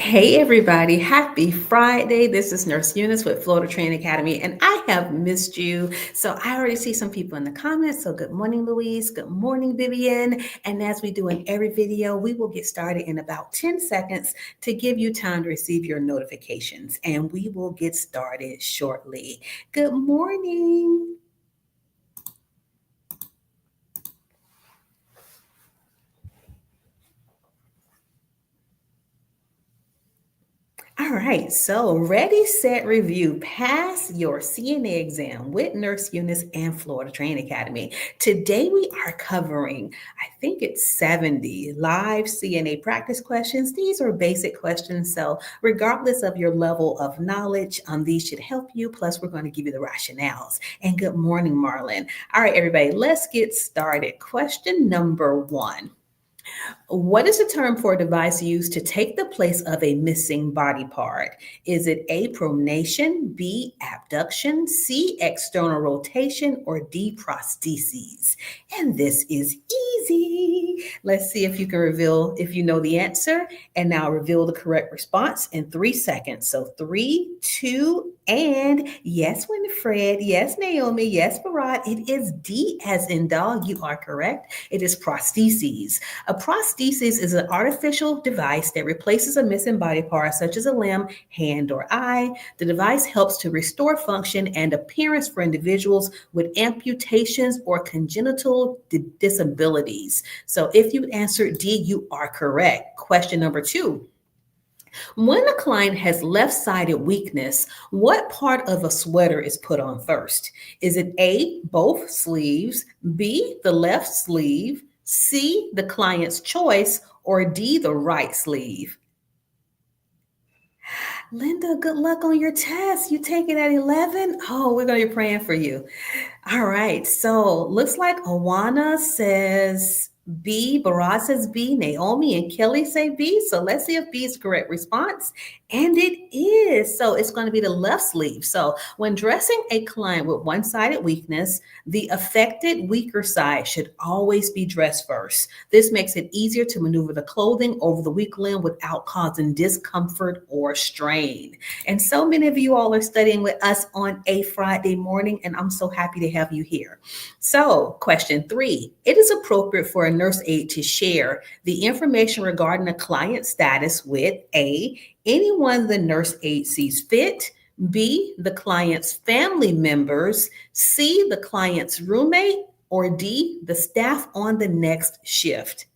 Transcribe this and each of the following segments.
Hey everybody, happy Friday. This is Nurse Eunice with Florida Training Academy, and I have missed you. So I already see some people in the comments. So good morning, Louise. Good morning, Vivian. And as we do in every video, we will get started in about 10 seconds to give you time to receive your notifications. And we will get started shortly. Good morning. All right, so ready, set, review. Pass your CNA exam with Nurse Eunice and Florida Training Academy. Today we are covering, I think it's 70 live CNA practice questions. These are basic questions, so regardless of your level of knowledge, these should help you. Plus, we're going to give you the rationales. And good morning, Marlon. All right, everybody, let's get started. Question number one. What is the term for a device used to take the place of a missing body part? Is it A, pronation, B, abduction, C, external rotation, or D, prostheses? And this is easy. Let's see if you can reveal if you know the answer. And now reveal the correct response in 3 seconds. So 3, 2, and yes, Winifred, yes, Naomi, yes, Farad. It is D as in dog. You are correct. It is prostheses. A prosthesis is an artificial device that replaces a missing body part, such as a limb, hand, or eye. The device helps to restore function and appearance for individuals with amputations or congenital disabilities. So if you answered D, you are correct. Question number two. When a client has left-sided weakness, what part of a sweater is put on first? Is it A, both sleeves, B, the left sleeve, C, the client's choice, or D, the right sleeve? Linda, good luck on your test. You take it at 11? Oh, we're going to be praying for you. All right. So looks like Awana says B, Barad says B, Naomi and Kelly say B. So let's see if B is the correct response. And it is. So it's going to be the left sleeve. So when dressing a client with one-sided weakness, the affected weaker side should always be dressed first. This makes it easier to maneuver the clothing over the weak limb without causing discomfort or strain. And so many of you all are studying with us on a Friday morning, and I'm so happy to have you here. So, question three, it is appropriate for a nurse aide to share the information regarding a client status with A, anyone the nurse aide sees fit, B, the client's family members, C, the client's roommate, or D, the staff on the next shift.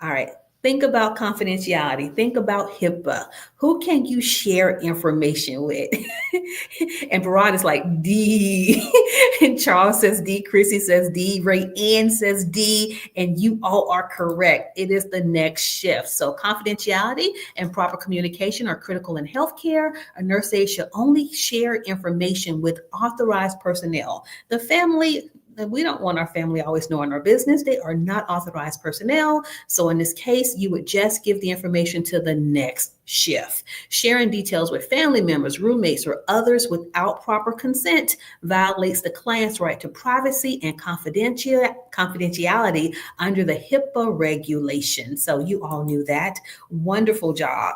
All right. Think about confidentiality. Think about HIPAA. Who can you share information with? And Barad is like D. And Charles says D. Chrissy says D. Ray Ann says D. And you all are correct. It is the next shift. So confidentiality and proper communication are critical in healthcare. A nurse aide should only share information with authorized personnel. The family, we don't want our family always knowing our business. They are not authorized personnel. So in this case, you would just give the information to the next shift. Sharing details with family members, roommates, or others without proper consent violates the client's right to privacy and confidentiality under the HIPAA regulation. So you all knew that. Wonderful job.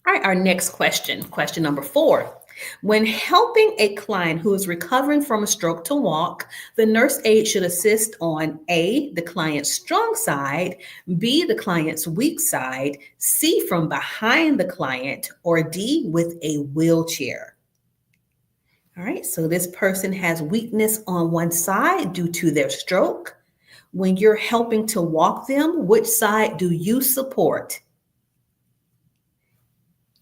All right, our next question number 4. When helping a client who is recovering from a stroke to walk, the nurse aide should assist on A, the client's strong side, B, the client's weak side, C, from behind the client, or D, with a wheelchair. All right, so this person has weakness on one side due to their stroke. When you're helping to walk them, which side do you support?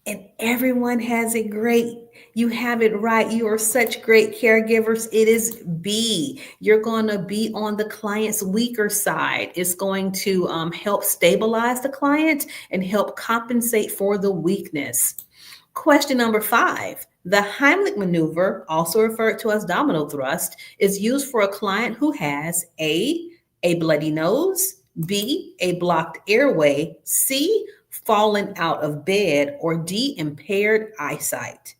And everyone has it great. You have it right. You are such great caregivers. It is B. You're going to be on the client's weaker side. It's going to help stabilize the client and help compensate for the weakness. Question number 5. The Heimlich maneuver, also referred to as domino thrust, is used for a client who has A, bloody nose, B, a blocked airway, C, fallen out of bed, or D, impaired eyesight.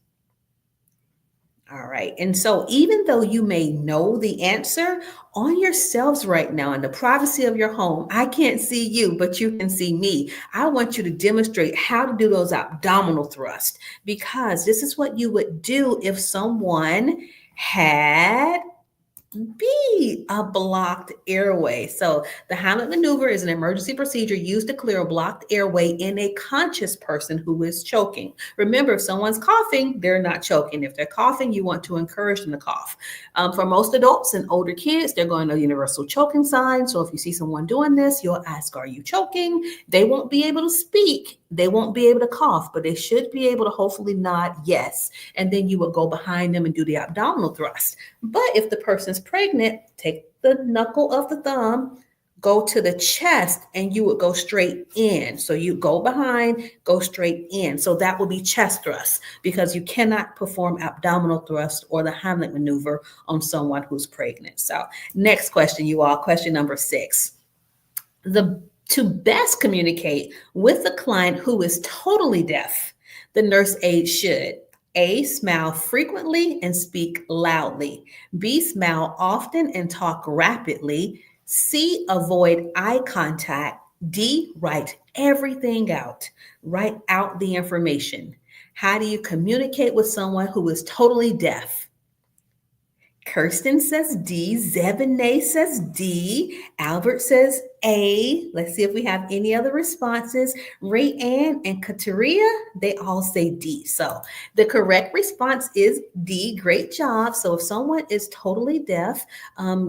All right. And so, even though you may know the answer on yourselves right now in the privacy of your home, I can't see you, but you can see me. I want you to demonstrate how to do those abdominal thrusts because this is what you would do if someone had B, a blocked airway. So the Heimlich maneuver is an emergency procedure used to clear a blocked airway in a conscious person who is choking. Remember, if someone's coughing, they're not choking. If they're coughing, you want to encourage them to cough. For most adults and older kids, they're going to universal choking sign. So if you see someone doing this, you'll ask, are you choking? They won't be able to speak. They won't be able to cough, but they should be able to hopefully nod yes. And then you will go behind them and do the abdominal thrust. But if the person's pregnant, take the knuckle of the thumb, go to the chest, and you would go straight in. So you go behind, go straight in. So that will be chest thrust because you cannot perform abdominal thrust or the Heimlich maneuver on someone who's pregnant. So next question, you all, question number 6. To best communicate with a client who is totally deaf, the nurse aide should A, smile frequently and speak loudly. B, smile often and talk rapidly. C, avoid eye contact. D, write everything out. Write out the information. How do you communicate with someone who is totally deaf? Kirsten says D. Zebonay says D. Albert says A. Let's see if we have any other responses. Ray Ann and Kateria, they all say D. So the correct response is D. Great job. So if someone is totally deaf,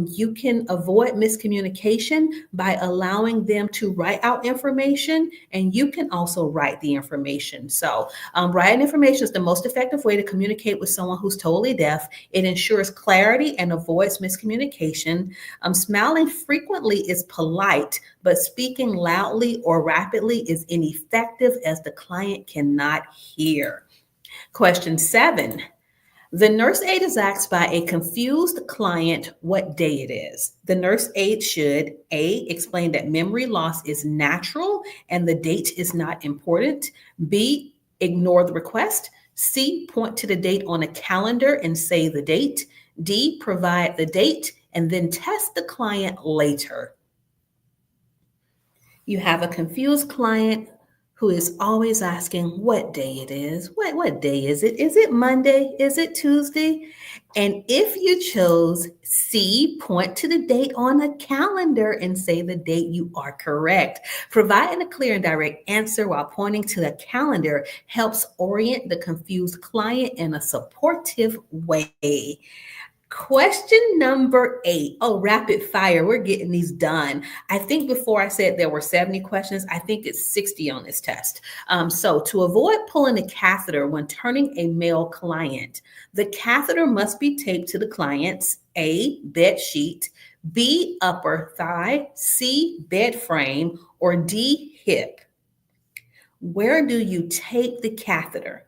you can avoid miscommunication by allowing them to write out information, and you can also write the information. So writing information is the most effective way to communicate with someone who's totally deaf. It ensures clarity and avoids miscommunication. Smiling frequently is polite, but speaking loudly or rapidly is ineffective as the client cannot hear. Question 7. The nurse aide is asked by a confused client what day it is. The nurse aide should A, explain that memory loss is natural and the date is not important. B, ignore the request. C, point to the date on a calendar and say the date. D, provide the date and then test the client later. You have a confused client who is always asking what day it is. What day is it? Is it Monday? Is it Tuesday? And if you chose C, point to the date on a calendar and say the date, you are correct. Providing a clear and direct answer while pointing to the calendar helps orient the confused client in a supportive way. Question number 8. Oh, rapid fire. We're getting these done. I think before I said there were 70 questions, I think it's 60 on this test. So to avoid pulling a catheter when turning a male client, the catheter must be taped to the client's A, bed sheet, B, upper thigh, C, bed frame, or D, hip. Where do you tape the catheter?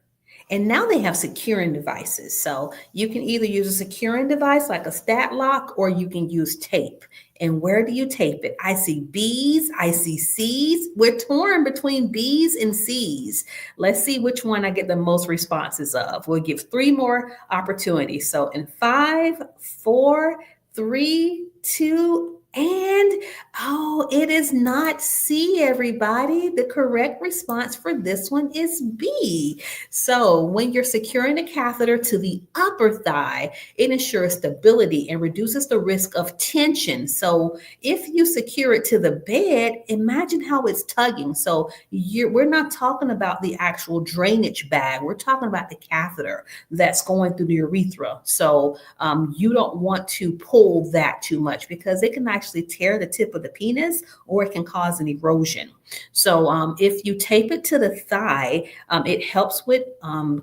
And now they have securing devices. So you can either use a securing device like a stat lock, or you can use tape. And where do you tape it? I see B's, I see C's. We're torn between B's and C's. Let's see which one I get the most responses of. We'll give 3 more opportunities. So in 5, 4, 3, 2, and it is not C, everybody. The correct response for this one is B. So when you're securing a catheter to the upper thigh, it ensures stability and reduces the risk of tension. So if you secure it to the bed, imagine how it's tugging. So we're not talking about the actual drainage bag. We're talking about the catheter that's going through the urethra. So you don't want to pull that too much because it can actually tear the tip of the penis, or it can cause an erosion. So if you tape it to the thigh, it helps with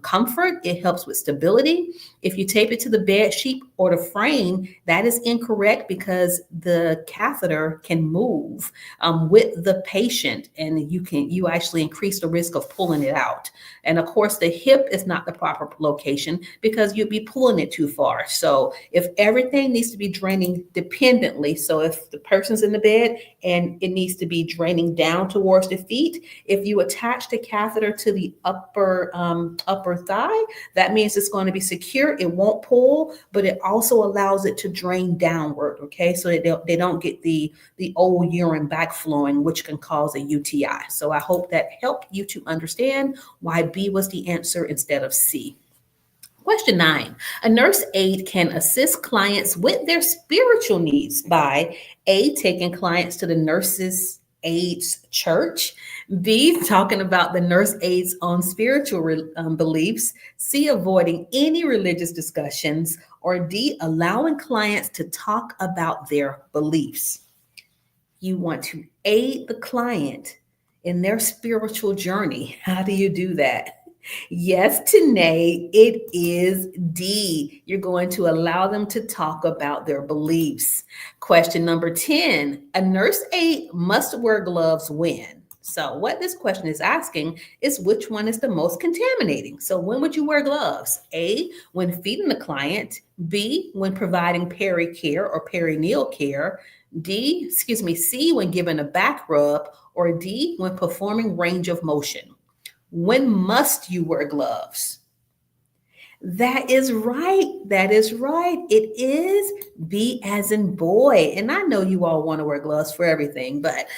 comfort. It helps with stability. If you tape it to the bed sheet or the frame, that is incorrect because the catheter can move with the patient, and you actually increase the risk of pulling it out. And of course, the hip is not the proper location because you'd be pulling it too far. So if everything needs to be draining dependently, so if the person's in the bed and it needs to be draining down towards the feet. If you attach the catheter to the upper thigh, that means it's going to be secure. It won't pull, but it also allows it to drain downward. Okay, so they don't get the old urine back flowing, which can cause a UTI. So I hope that helped you to understand why B was the answer instead of C. Question 9. A nurse aide can assist clients with their spiritual needs by A, taking clients to the nurses aide's church, B, talking about the nurse aide's own spiritual beliefs, C, avoiding any religious discussions, or D, allowing clients to talk about their beliefs. You want to aid the client in their spiritual journey. How do you do that? Yes, Tanae, it is D. You're going to allow them to talk about their beliefs. Question number 10. A nurse aide must wear gloves when? So what this question is asking is which one is the most contaminating. So when would you wear gloves? A, when feeding the client. B, when providing peri-care or perineal care. C, when giving a back rub. Or D, when performing range of motion. When must you wear gloves? That is right. That is right. It is B as in boy. And I know you all want to wear gloves for everything, but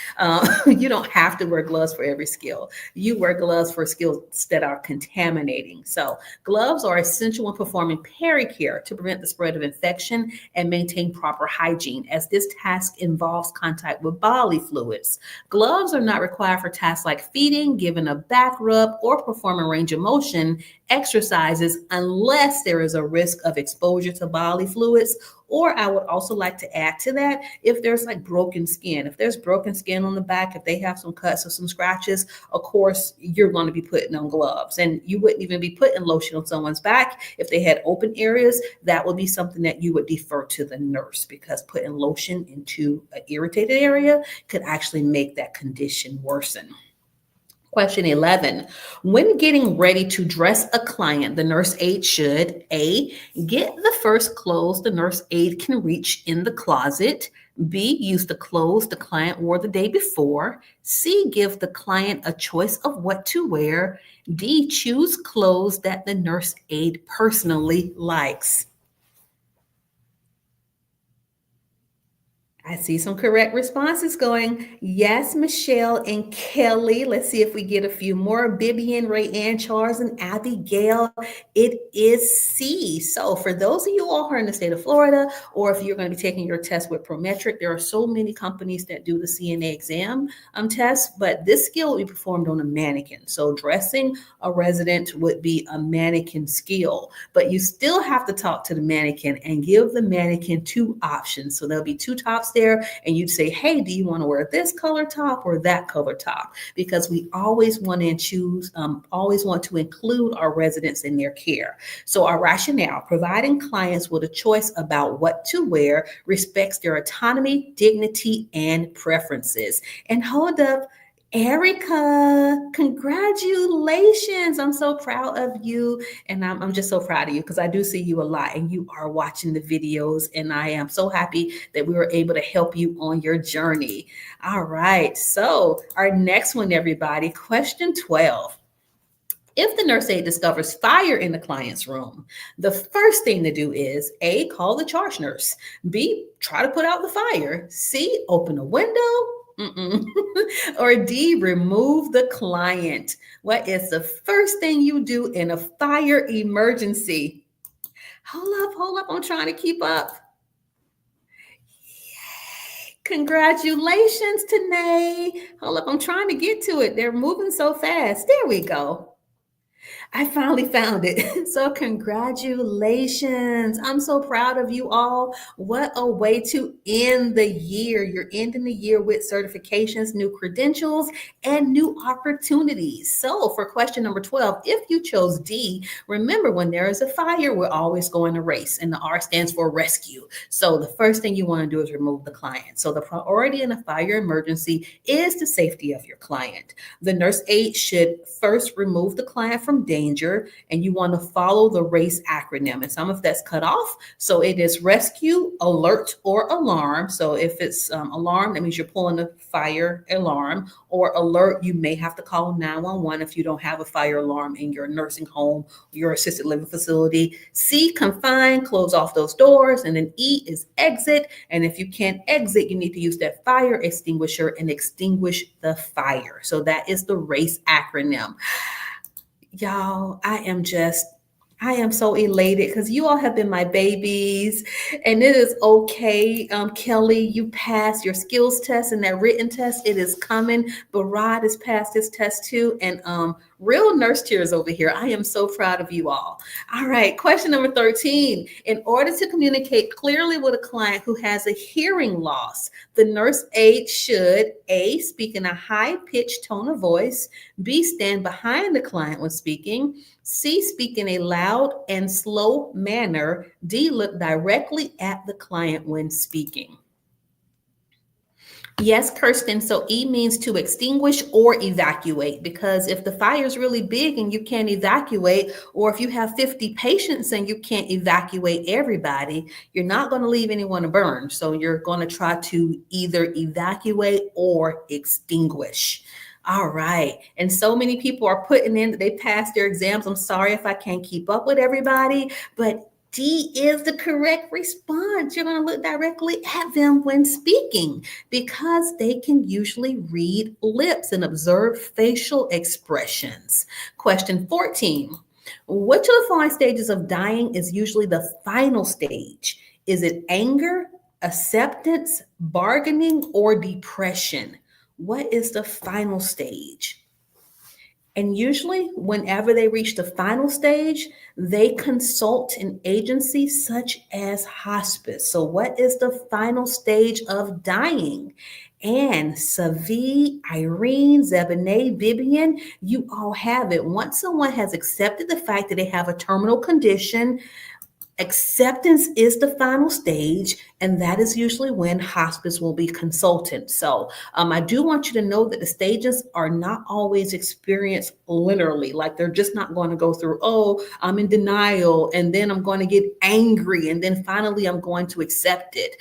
you don't have to wear gloves for every skill. You wear gloves for skills that are contaminating. So gloves are essential when performing peri-care to prevent the spread of infection and maintain proper hygiene, as this task involves contact with bodily fluids. Gloves are not required for tasks like feeding, giving a back rub, or performing range of motion exercises unless there is a risk of exposure to bodily fluids. Or I would also like to add to that, if there's like broken skin, if there's broken skin on the back, if they have some cuts or some scratches, of course, you're going to be putting on gloves. And you wouldn't even be putting lotion on someone's back. If they had open areas, that would be something that you would defer to the nurse, because putting lotion into an irritated area could actually make that condition worsen. Question 11. When getting ready to dress a client, the nurse aide should A, get the first clothes the nurse aide can reach in the closet. B, use the clothes the client wore the day before. C, give the client a choice of what to wear. D, choose clothes that the nurse aide personally likes. I see some correct responses going. Yes, Michelle and Kelly. Let's see if we get a few more. Bibian, Rayanne, Charles, and Abigail. It is C. So for those of you all who are in the state of Florida, or if you're going to be taking your test with Prometric, there are so many companies that do the CNA exam test, but this skill will be performed on a mannequin. So dressing a resident would be a mannequin skill, but you still have to talk to the mannequin and give the mannequin two options. So there'll be two tops there, and you'd say, hey, do you want to wear this color top or that color top? Because we always want to always want to include our residents in their care. So our rationale: providing clients with a choice about what to wear respects their autonomy, dignity, and preferences. And hold up, Erica, congratulations. I'm so proud of you. And I'm just so proud of you because I do see you a lot and you are watching the videos. And I am so happy that we were able to help you on your journey. All right. So our next one, everybody, question 12. If the nurse aide discovers fire in the client's room, the first thing to do is A, call the charge nurse. B, try to put out the fire. C, open a window. Or D, remove the client. What is the first thing you do in a fire emergency? Hold up. I'm trying to keep up. Congratulations, Tanae. Hold up. I'm trying to get to it. They're moving so fast. There we go. I finally found it. So congratulations. I'm so proud of you all. What a way to end the year. You're ending the year with certifications, new credentials, and new opportunities. So for question number 12, if you chose D, remember when there is a fire, we're always going to race, and the R stands for rescue. So the first thing you want to do is remove the client. So the priority in a fire emergency is the safety of your client. The nurse aide should first remove the client from danger, and you want to follow the RACE acronym. And some of that's cut off. So it is rescue, alert, or alarm. So if it's alarm, that means you're pulling a fire alarm, or alert, you may have to call 911 if you don't have a fire alarm in your nursing home, your assisted living facility. C, confine, close off those doors. And then E is exit. And if you can't exit, you need to use that fire extinguisher and extinguish the fire. So that is the RACE acronym. Y'all, I am so elated because you all have been my babies, and it is okay. Kelly, you passed your skills test and that written test. It is coming. Barad has passed his test too, and real nurse tears over here. I am so proud of you all. All right, question number 13. In order to communicate clearly with a client who has a hearing loss, the nurse aide should A, speak in a high-pitched tone of voice, B, stand behind the client when speaking, C, speak in a loud and slow manner, D, look directly at the client when speaking. Yes, Kirsten. So E means to extinguish or evacuate, because if the fire is really big and you can't evacuate, or if you have 50 patients and you can't evacuate everybody, you're not going to leave anyone to burn. So you're going to try to either evacuate or extinguish. All right. And so many people are putting in that they passed their exams. I'm sorry if I can't keep up with everybody, but D is the correct response. You're going to look directly at them when speaking because they can usually read lips and observe facial expressions. Question 14. Which of the following stages of dying is usually the final stage? Is it anger, acceptance, bargaining, or depression? What is the final stage? And usually, whenever they reach the final stage, they consult an agency such as hospice. So, what is the final stage of dying? And Savi, Irene, Zeboneh, Vivian, you all have it. Once someone has accepted the fact that they have a terminal condition, acceptance is the final stage, and that is usually when hospice will be consulted. So I do want you to know that the stages are not always experienced linearly. Like they're just not going to go through, oh, I'm in denial, and then I'm going to get angry, and then finally I'm going to accept it.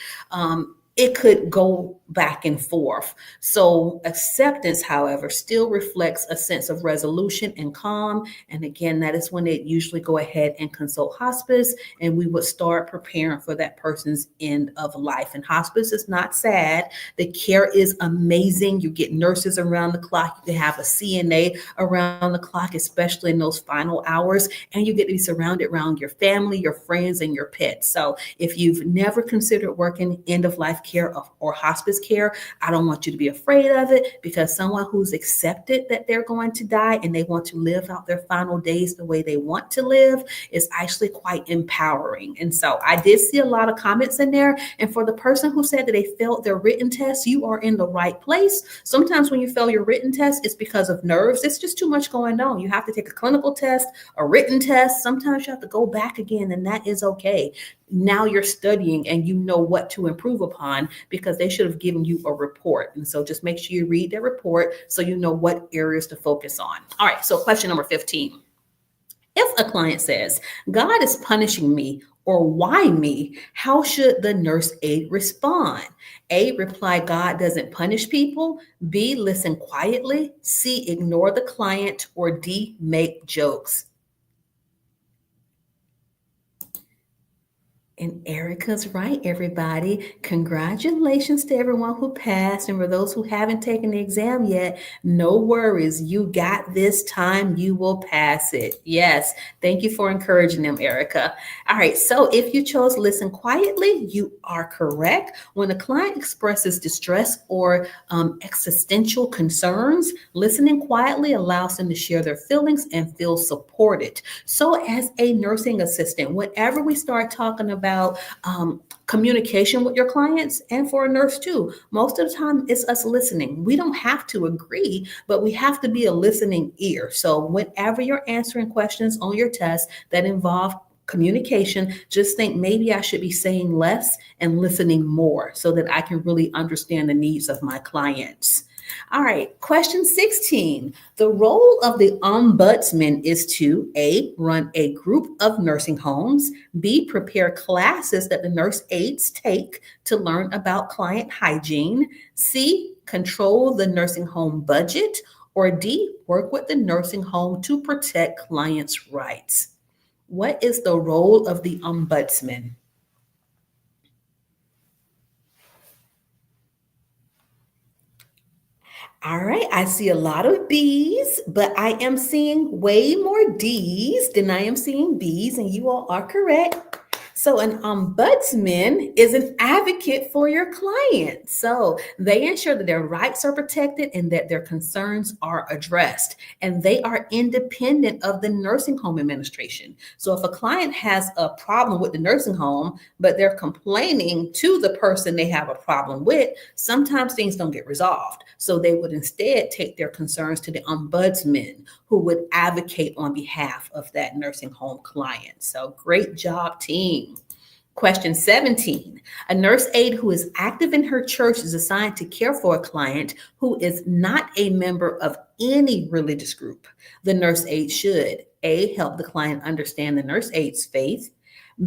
It could go back and forth. So acceptance, however, still reflects a sense of resolution and calm. And again, that is when they usually go ahead and consult hospice, and we would start preparing for that person's end of life. And hospice is not sad. The care is amazing. You get nurses around the clock. You can have a CNA around the clock, especially in those final hours. And you get to be surrounded around your family, your friends, and your pets. So if you've never considered working end of life care or hospice care, I don't want you to be afraid of it, because someone who's accepted that they're going to die and they want to live out their final days the way they want to live is actually quite empowering. And so I did see a lot of comments in there. And for the person who said that they failed their written test, you are in the right place. Sometimes when you fail your written test, it's because of nerves. It's just too much going on. You have to take a clinical test, a written test. Sometimes you have to go back again, and that is okay. Now you're studying and you know what to improve upon, because they should have given you a report. And so just make sure you read their report so you know what areas to focus on. All right, so question number 15. If a client says, God is punishing me, or why me, how should the nurse aide respond? A, reply, God doesn't punish people. B, listen quietly. C, ignore the client. Or D, make jokes. And Erica's right, everybody. Congratulations to everyone who passed. And for those who haven't taken the exam yet, no worries. You got this time. You will pass it. Yes. Thank you for encouraging them, Erica. All right. So if you chose listen quietly, you are correct. When a client expresses distress or existential concerns, listening quietly allows them to share their feelings and feel supported. So as a nursing assistant, whenever we start talking about communication with your clients, and for a nurse too, most of the time it's us listening. We don't have to agree, but we have to be a listening ear. So whenever you're answering questions on your test that involve communication, just think maybe I should be saying less and listening more so that I can really understand the needs of my clients. All right, question 16. The role of the ombudsman is to A, run a group of nursing homes, B, prepare classes that the nurse aides take to learn about client hygiene, C, control the nursing home budget, or D, work with the nursing home to protect clients' rights. What is the role of the ombudsman? All right, I see a lot of B's, but I am seeing way more D's than I am seeing B's, and you all are correct. So, an ombudsman is an advocate for your client. So, they ensure that their rights are protected and that their concerns are addressed. And they are independent of the nursing home administration. So, if a client has a problem with the nursing home, but they're complaining to the person they have a problem with, sometimes things don't get resolved. So they would instead take their concerns to the ombudsman, who would advocate on behalf of that nursing home client. So great job, team. Question 17. A nurse aide who is active in her church is assigned to care for a client who is not a member of any religious group. The nurse aide should A, help the client understand the nurse aide's faith,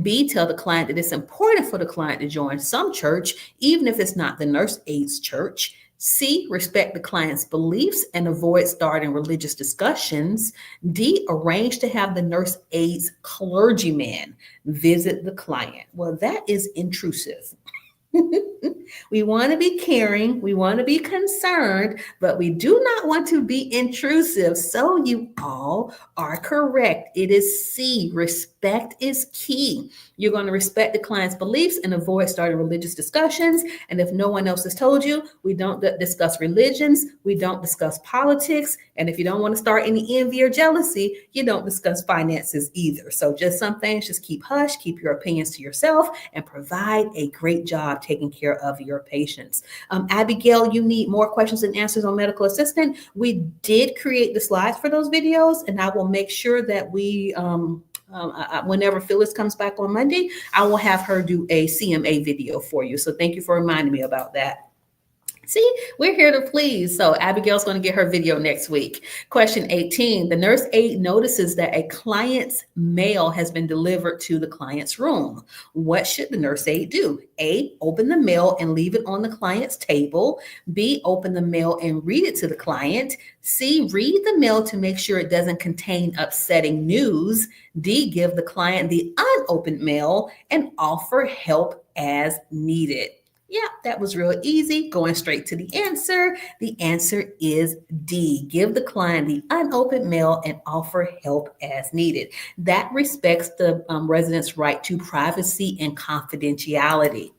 B, tell the client that it's important for the client to join some church, even if it's not the nurse aide's church. C, respect the client's beliefs and avoid starting religious discussions. D, arrange to have the nurse aide's clergyman visit the client. Well, that is intrusive. We want to be caring, we want to be concerned, but we do not want to be intrusive. So you all are correct. It is C. Respect is key. You're going to respect the client's beliefs and avoid starting religious discussions. And if no one else has told you, we don't discuss religions, we don't discuss politics. And if you don't want to start any envy or jealousy, you don't discuss finances either. So just some things, just keep hush, keep your opinions to yourself, and provide a great job taking care of your patients. Abigail, you need more questions and answers on medical assistant. We did create the slides for those videos, and I will make sure that whenever Phyllis comes back on Monday, I will have her do a CMA video for you. So thank you for reminding me about that. See, we're here to please. So Abigail's going to get her video next week. Question 18. The nurse aide notices that a client's mail has been delivered to the client's room. What should the nurse aide do? A, open the mail and leave it on the client's table. B, open the mail and read it to the client. C, read the mail to make sure it doesn't contain upsetting news. D, give the client the unopened mail and offer help as needed. Yeah, that was real easy. Going straight to the answer. The answer is D. Give the client the unopened mail and offer help as needed. That respects the resident's right to privacy and confidentiality.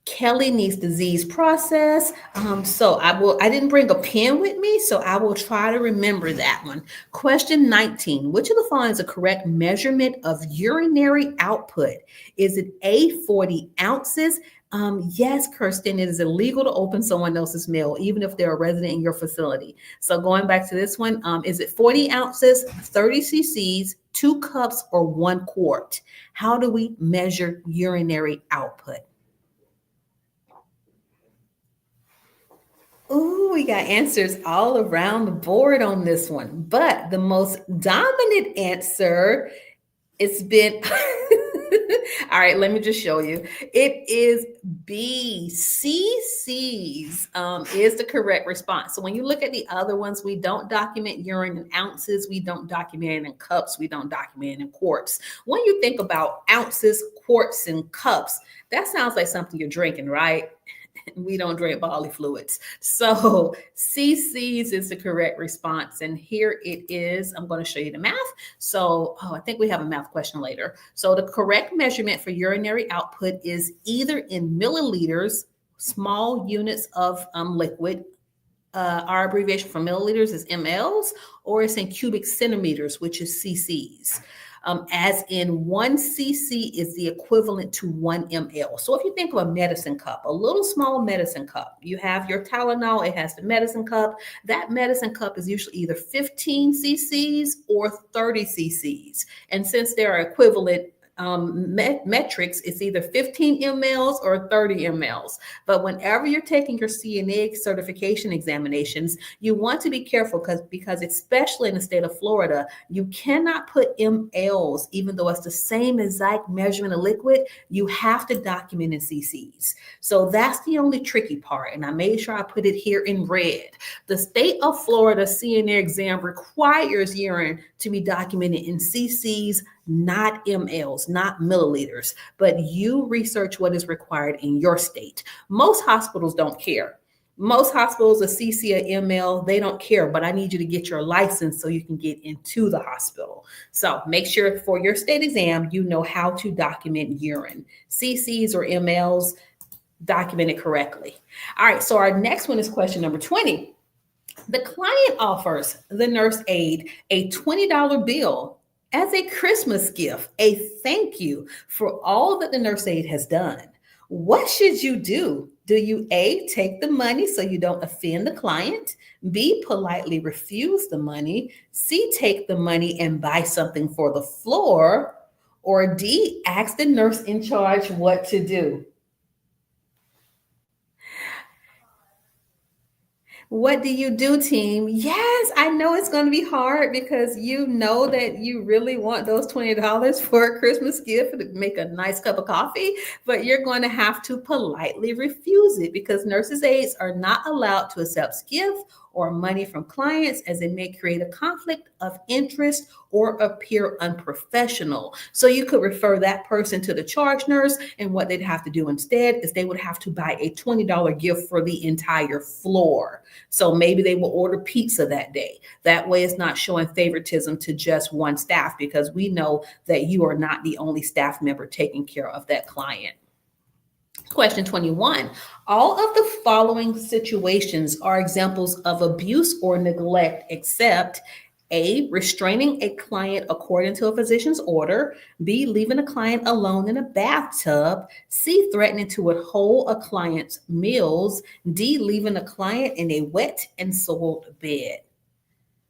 Kelly needs disease process. I didn't bring a pen with me, so I will try to remember that one. Question 19. Which of the following is a correct measurement of urinary output? Is it A, 40 ounces? Yes, Kirsten, it is illegal to open someone else's mail, even if they're a resident in your facility. So going back to this one, is it 40 ounces, 30 cc's, 2 cups, or 1 quart? How do we measure urinary output? Ooh, we got answers all around the board on this one. But the most dominant answer, it's been, all right, let me just show you. It is B. cc's is the correct response. So when you look at the other ones, we don't document urine in ounces, we don't document it in cups, we don't document it in quarts. When you think about ounces, quarts, and cups, that sounds like something you're drinking, right? We don't drink bodily fluids. So cc's is the correct response. And here it is. I'm going to show you the math. So, I think we have a math question later. So the correct measurement for urinary output is either in milliliters, small units of liquid. Our abbreviation for milliliters is mLs, or it's in cubic centimeters, which is cc's. As in 1 cc is the equivalent to 1 ml. So if you think of a medicine cup, a little small medicine cup, you have your Tylenol, it has the medicine cup. That medicine cup is usually either 15 cc's or 30 cc's. And since they're equivalent metrics, it's either 15 mLs or 30 mLs. But whenever you're taking your CNA certification examinations, you want to be careful because especially in the state of Florida, you cannot put mLs, even though it's the same exact measurement of liquid, you have to document in cc's. So that's the only tricky part. And I made sure I put it here in red. The state of Florida CNA exam requires urine to be documented in cc's, not mLs, not milliliters, but you research what is required in your state. Most hospitals don't care. Most hospitals, a cc, a ml, they don't care, but I need you to get your license so you can get into the hospital. So make sure for your state exam, you know how to document urine. cc's or mls, document it correctly. All right, so our next one is question number 20. The client offers the nurse aide a $20 bill as a Christmas gift, a thank you for all that the nurse aide has done. What should you do? Do you A, take the money so you don't offend the client? B, politely refuse the money? C, take the money and buy something for the floor? Or D, ask the nurse in charge what to do? What do you do, team? Yes, I know it's going to be hard because you know that you really want those $20 for a Christmas gift to make a nice cup of coffee, but you're going to have to politely refuse it because nurses' aides are not allowed to accept gifts or money from clients as it may create a conflict of interest or appear unprofessional. So you could refer that person to the charge nurse, and what they'd have to do instead is they would have to buy a $20 gift for the entire floor. So maybe they will order pizza that day. That way it's not showing favoritism to just one staff because we know that you are not the only staff member taking care of that client. Question 21. All of the following situations are examples of abuse or neglect except A, restraining a client according to a physician's order, B, leaving a client alone in a bathtub, C, threatening to withhold a client's meals, D, leaving a client in a wet and soiled bed.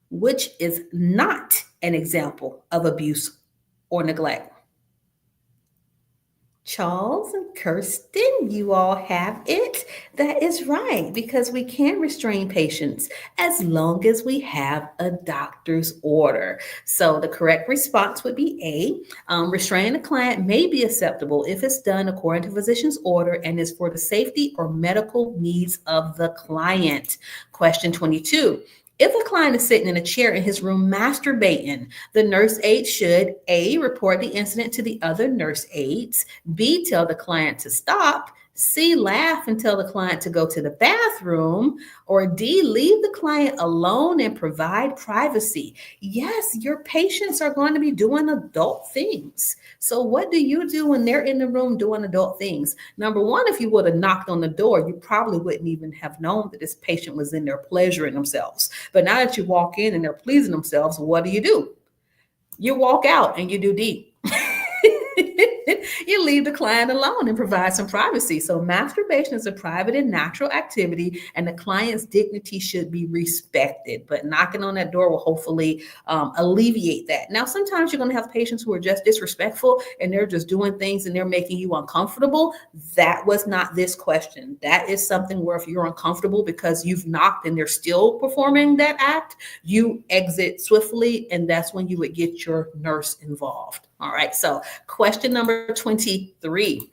Which is not an example of abuse or neglect? Charles and Kirsten, you all have it. That is right, because we can restrain patients as long as we have a doctor's order. So the correct response would be A. Restraining a client may be acceptable if it's done according to physician's order and is for the safety or medical needs of the client. Question 22. If a client is sitting in a chair in his room masturbating, the nurse aide should A, report the incident to the other nurse aides, B, tell the client to stop, C, laugh and tell the client to go to the bathroom, or D, leave the client alone and provide privacy. Yes, your patients are going to be doing adult things. So what do you do when they're in the room doing adult things? Number one, if you would have knocked on the door, you probably wouldn't even have known that this patient was in there pleasuring themselves. But now that you walk in and they're pleasing themselves, what do? You walk out and you do D. You leave the client alone and provide some privacy. So masturbation is a private and natural activity, and the client's dignity should be respected. But knocking on that door will hopefully alleviate that. Now, sometimes you're going to have patients who are just disrespectful and they're just doing things and they're making you uncomfortable. That was not this question. That is something where if you're uncomfortable because you've knocked and they're still performing that act, you exit swiftly, and that's when you would get your nurse involved. All right, so question number 23.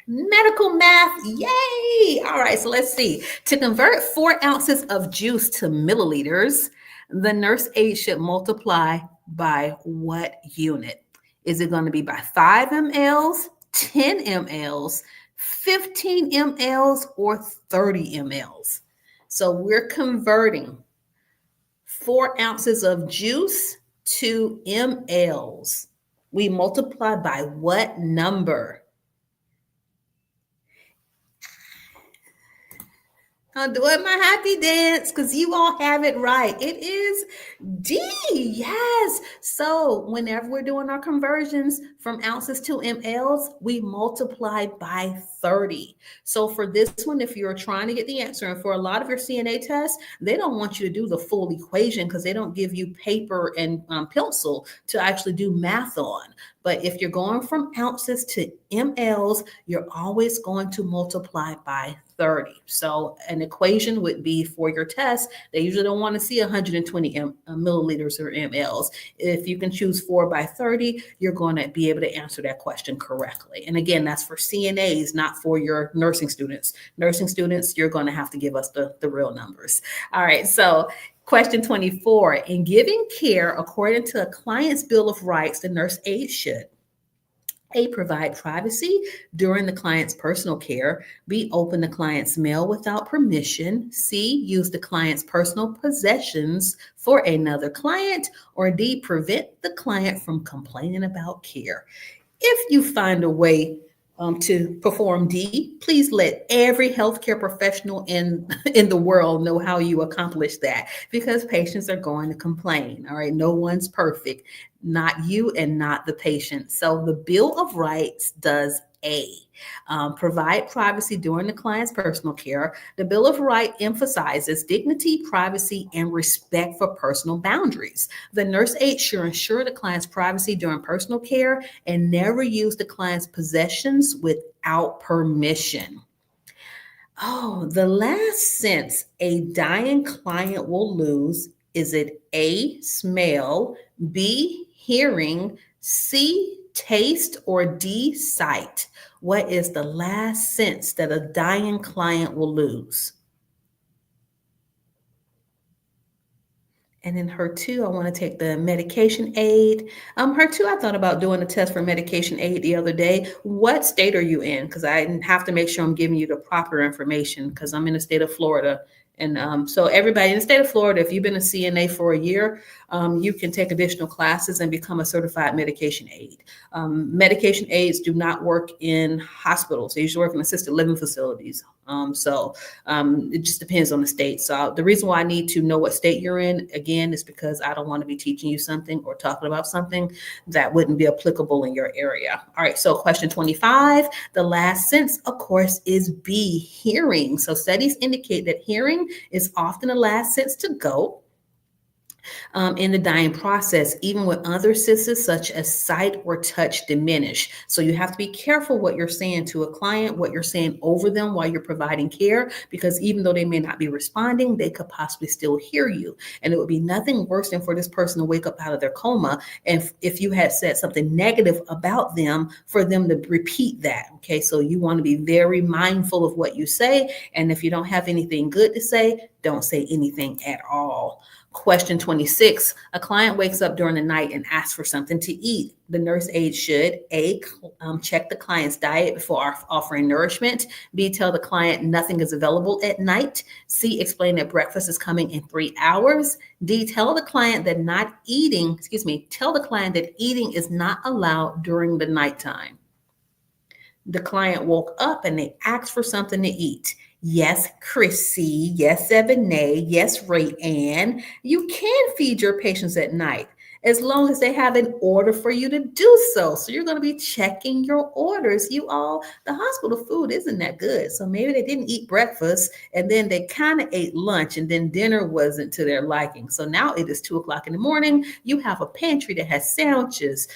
Medical math, yay! All right, so let's see. To convert 4 ounces of juice to milliliters, the nurse aide should multiply by what unit? Is it going to be by 5 mLs, 10 mLs, 15 mLs, or 30 mLs? So we're converting 4 ounces of juice to mLs. We multiply by what number? I'm doing my happy dance because you all have it right. It is D. Yes. So whenever we're doing our conversions from ounces to mLs, we multiply by 30. So for this one, if you're trying to get the answer, and for a lot of your CNA tests, they don't want you to do the full equation because they don't give you paper and pencil to actually do math on. But if you're going from ounces to mLs, you're always going to multiply by 30. So an equation would be for your test. They usually don't want to see 120 milliliters or mLs. If you can choose 4 by 30, you're going to be able to answer that question correctly. And again, that's for CNAs, not for your nursing students. Nursing students, you're going to have to give us the real numbers. All right, so question 24, in giving care according to a client's Bill of Rights, the nurse aide should A, provide privacy during the client's personal care. B, open the client's mail without permission. C, use the client's personal possessions for another client. Or D, prevent the client from complaining about care. If you find a way to perform D, please let every healthcare professional in the world know how you accomplish that, because patients are going to complain. All right, no one's perfect, not you and not the patient. So the Bill of Rights does A. Provide privacy during the client's personal care. The Bill of Rights emphasizes dignity, privacy, and respect for personal boundaries. The nurse aide should ensure the client's privacy during personal care and never use the client's possessions without permission. Oh, the last sense a dying client will lose, is it A, smell, B, hearing, C, taste, or D, sight? What is the last sense that a dying client will lose? And then HER2, I want to take the medication aid. HER2, I thought about doing a test for medication aid the other day. What state are you in? Because I have to make sure I'm giving you the proper information, because I'm in the state of Florida. And so everybody in the state of Florida, if you've been a CNA for a year, you can take additional classes and become a certified medication aid. Medication aids do not work in hospitals. They usually work in assisted living facilities. It just depends on the state. So the reason why I need to know what state you're in, again, is because I don't want to be teaching you something or talking about something that wouldn't be applicable in your area. All right, so question 25, the last sense, of course, is B, hearing. So studies indicate that hearing is often the last sense to go in the dying process, even when other senses such as sight or touch diminish. So you have to be careful what you're saying to a client, what you're saying over them while you're providing care, because even though they may not be responding, they could possibly still hear you. And it would be nothing worse than for this person to wake up out of their coma, and if you had said something negative about them, for them to repeat that. Okay, so you want to be very mindful of what you say. And if you don't have anything good to say, don't say anything at all. Question 26, a client wakes up during the night and asks for something to eat. The nurse aide should A, check the client's diet before offering nourishment. B, tell the client nothing is available at night. C, explain that breakfast is coming in 3 hours. D, tell the client that eating is not allowed during the nighttime. The client woke up and they asked for something to eat. Yes, Chrissy. Yes, Ebony. Yes, Ray Ann. You can feed your patients at night as long as they have an order for you to do so. So you're going to be checking your orders. The hospital food isn't that good. So maybe they didn't eat breakfast and then they kind of ate lunch and then dinner wasn't to their liking. So now it is 2 o'clock in the morning. You have a pantry that has sandwiches,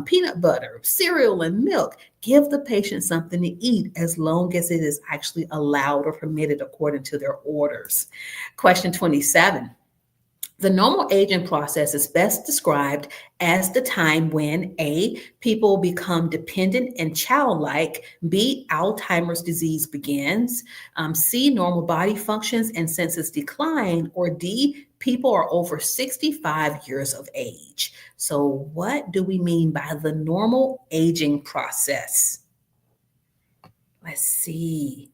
peanut butter, cereal, and milk. Give the patient something to eat as long as it is actually allowed or permitted according to their orders. Question 27. The normal aging process is best described as the time when A, people become dependent and childlike, B, Alzheimer's disease begins, C, normal body functions and senses decline, or D, people are over 65 years of age. So what do we mean by the normal aging process? Let's see.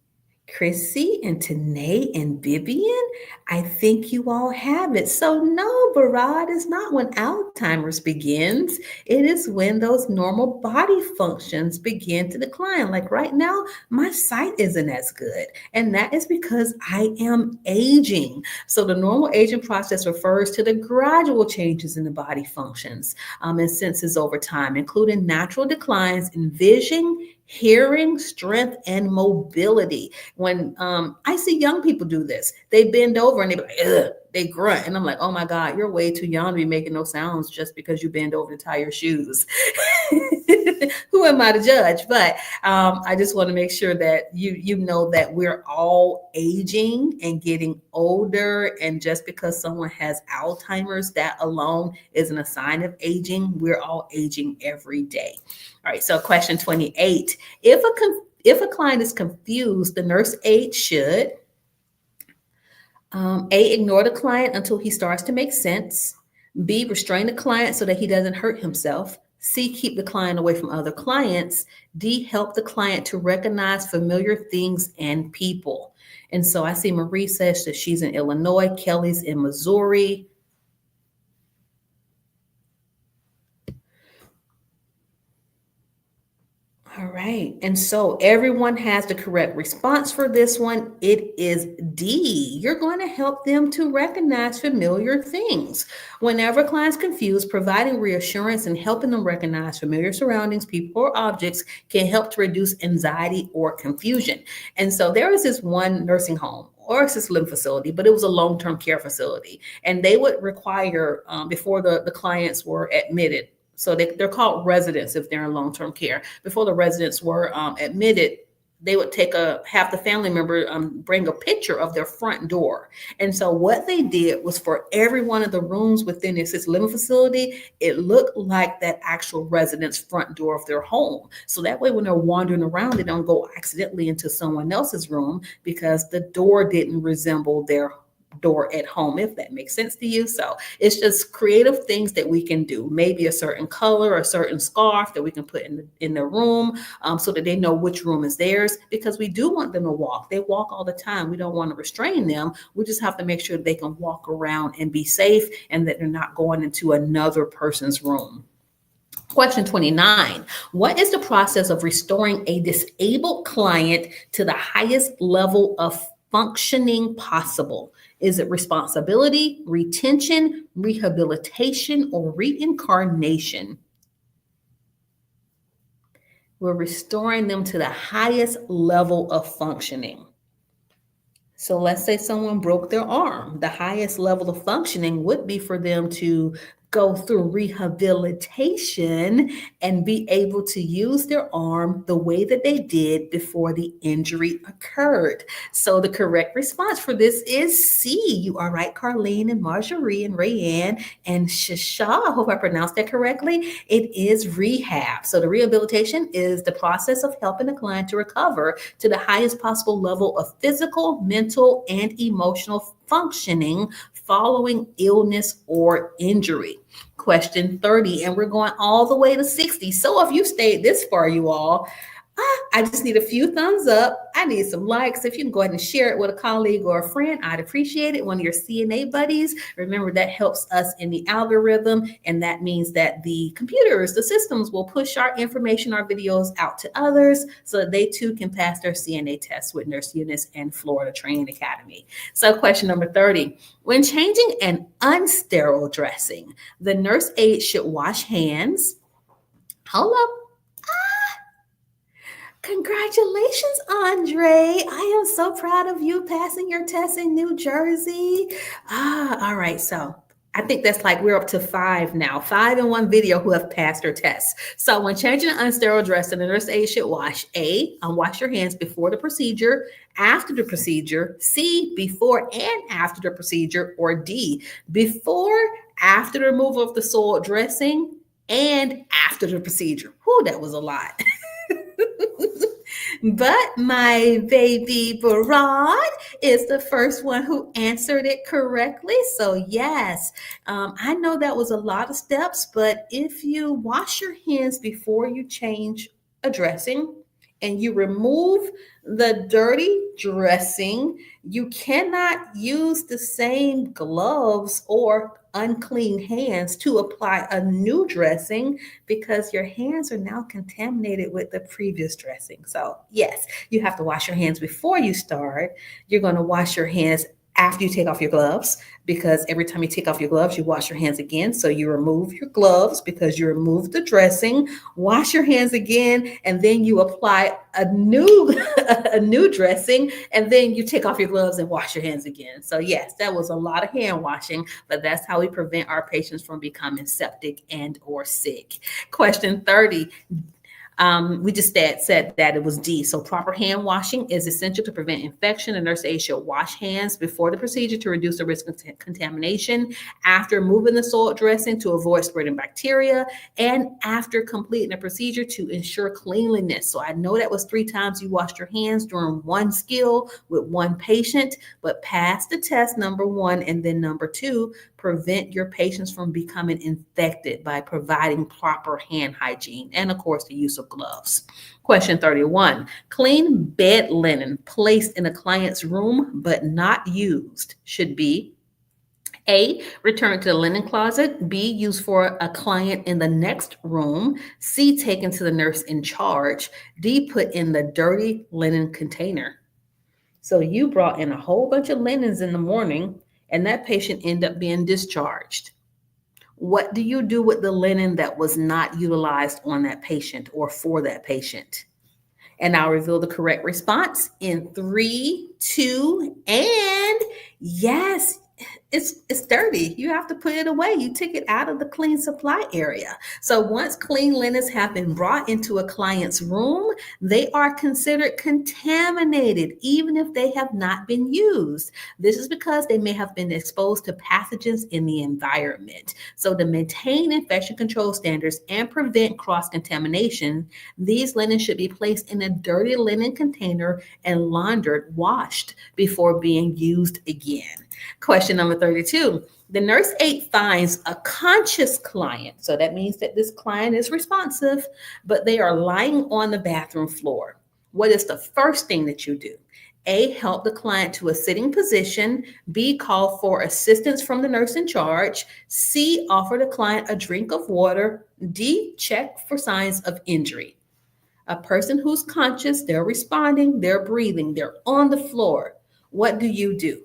Chrissy and Tanae and Vivian, I think you all have it. So, no, Barad is not when Alzheimer's begins. It is when those normal body functions begin to decline. Like right now, my sight isn't as good. And that is because I am aging. So, the normal aging process refers to the gradual changes in the body functions and senses over time, including natural declines in vision, hearing, strength, and mobility. When I see young people do this, they bend over and they be like, ugh, they grunt. And I'm like, oh my God, you're way too young to be making no sounds just because you bend over to tie your shoes. Who am I to judge? But I just want to make sure that you know that we're all aging and getting older. And just because someone has Alzheimer's, that alone isn't a sign of aging. We're all aging every day. All right, so question 28. If a client is confused, the nurse aide should A, ignore the client until he starts to make sense. B, restrain the client so that he doesn't hurt himself. C, keep the client away from other clients. D, help the client to recognize familiar things and people. And so I see Marie says that she's in Illinois, Kelly's in Missouri. All right. And so everyone has the correct response for this one. It is D. You're going to help them to recognize familiar things. Whenever clients confused, providing reassurance and helping them recognize familiar surroundings, people, or objects can help to reduce anxiety or confusion. And so there was this one nursing home or assisted living facility, but it was a long-term care facility. And they would require, before the clients were admitted, so they're called residents if they're in long-term care. Before the residents were admitted, they would have the family member bring a picture of their front door. And so what they did was for every one of the rooms within the assisted living facility, it looked like that actual resident's front door of their home. So that way when they're wandering around, they don't go accidentally into someone else's room because the door didn't resemble their door at home, if that makes sense to you. So it's just creative things that we can do. Maybe a certain color, a certain scarf that we can put in the room so that they know which room is theirs, because we do want them to walk. They walk all the time. We don't want to restrain them. We just have to make sure they can walk around and be safe and that they're not going into another person's room. Question 29. What is the process of restoring a disabled client to the highest level of functioning possible? Is it responsibility, retention, rehabilitation, or reincarnation? We're restoring them to the highest level of functioning. So let's say someone broke their arm. The highest level of functioning would be for them to go through rehabilitation and be able to use their arm the way that they did before the injury occurred. So the correct response for this is C. You are right, Carlene and Marjorie and Rayanne and Shisha. I hope I pronounced that correctly. It is rehab. So the rehabilitation is the process of helping the client to recover to the highest possible level of physical, mental, and emotional functioning following illness or injury. Question 30, and we're going all the way to 60. So if you stayed this far, you all, I just need a few thumbs up. I need some likes. If you can go ahead and share it with a colleague or a friend, I'd appreciate it. One of your CNA buddies. Remember, that helps us in the algorithm, and that means that the computers, the systems will push our information, our videos out to others so that they too can pass their CNA tests with Nurse Eunice and Florida Training Academy. So question number 30. When changing an unsterile dressing, the nurse aide should wash hands. Hold up. Congratulations, Andre. I am so proud of you passing your test in New Jersey. All right. So I think that's like we're up to 5 now, 5 in one video who have passed their tests. So when changing an unsterile dressing, the nurse aide should wash wash your hands before the procedure, after the procedure, C, before and after the procedure, or D, before, after the removal of the soiled dressing, and after the procedure. Whew, that was a lot. But my baby Barad is the first one who answered it correctly. So yes, I know that was a lot of steps, but if you wash your hands before you change a dressing, and you remove the dirty dressing, you cannot use the same gloves or unclean hands to apply a new dressing because your hands are now contaminated with the previous dressing. So, yes, you have to wash your hands before you start. You're going to wash your hands after you take off your gloves because every time you take off your gloves, you wash your hands again. So you remove your gloves because you remove the dressing, wash your hands again, and then you apply a new a new dressing, and then you take off your gloves and wash your hands again. So yes, that was a lot of hand washing, but that's how we prevent our patients from becoming septic and or sick. Question 30. We just said that it was D. So proper hand washing is essential to prevent infection. A nurse aide should wash hands before the procedure to reduce the risk of contamination, after moving the soiled dressing to avoid spreading bacteria, and after completing the procedure to ensure cleanliness. So I know that was 3 times you washed your hands during one skill with one patient, but pass the test, number one, and then number two, prevent your patients from becoming infected by providing proper hand hygiene and, of course, the use of gloves. Question 31. Clean bed linen placed in a client's room but not used should be A, returned to the linen closet. B, used for a client in the next room. C, taken to the nurse in charge. D, put in the dirty linen container. So you brought in a whole bunch of linens in the morning, and that patient ended up being discharged. What do you do with the linen that was not utilized on that patient or for that patient? And I'll reveal the correct response in 3, 2, and yes, it's dirty. You have to put it away. You took it out of the clean supply area. So once clean linens have been brought into a client's room, they are considered contaminated, even if they have not been used. This is because they may have been exposed to pathogens in the environment. So to maintain infection control standards and prevent cross-contamination, these linens should be placed in a dirty linen container and laundered, washed before being used again. Question number 32. The nurse aide finds a conscious client. So that means that this client is responsive, but they are lying on the bathroom floor. What is the first thing that you do? A, help the client to a sitting position. B, call for assistance from the nurse in charge. C, offer the client a drink of water. D, check for signs of injury. A person who's conscious, they're responding, they're breathing, they're on the floor. What do you do?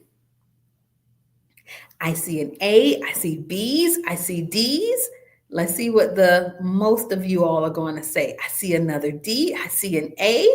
I see an A, I see B's, I see D's. Let's see what the most of you all are going to say. I see another D, I see an A.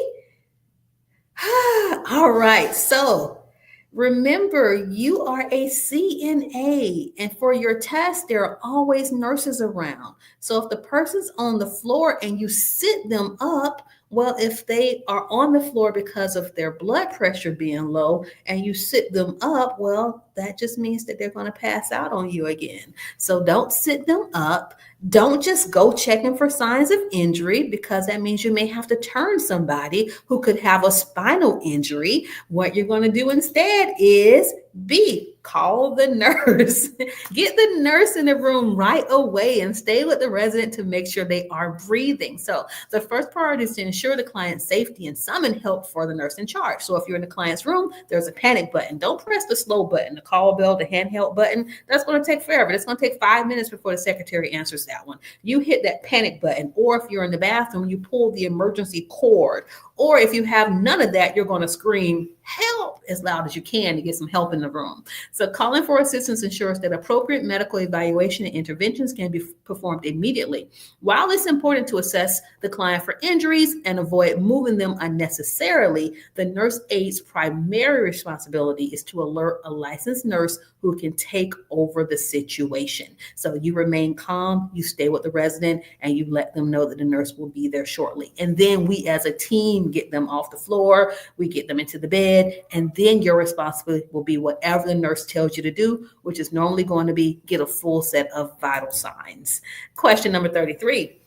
All right, so remember, you are a CNA, and for your test, there are always nurses around. So if the person's on the floor and you sit them up, well, if they are on the floor because of their blood pressure being low and you sit them up, well, that just means that they're going to pass out on you again. So don't sit them up. Don't just go checking for signs of injury because that means you may have to turn somebody who could have a spinal injury. What you're going to do instead is B, call the nurse. Get the nurse in the room right away and stay with the resident to make sure they are breathing. So the first priority is to ensure the client's safety and summon help for the nurse in charge. So if you're in the client's room, there's a panic button. Don't press the slow button, the call bell, the handheld button. That's going to take forever. It's going to take 5 minutes before the secretary answers that one. You hit that panic button, or if you're in the bathroom, you pull the emergency cord. Or if you have none of that, you're going to scream help as loud as you can to get some help in the room. So calling for assistance ensures that appropriate medical evaluation and interventions can be performed immediately. While it's important to assess the client for injuries and avoid moving them unnecessarily, the nurse aide's primary responsibility is to alert a licensed nurse who can take over the situation. So you remain calm, you stay with the resident, and you let them know that the nurse will be there shortly. And then we as a team get them off the floor, we get them into the bed, and then your responsibility will be whatever the nurse tells you to do, which is normally going to be get a full set of vital signs. Question number 33.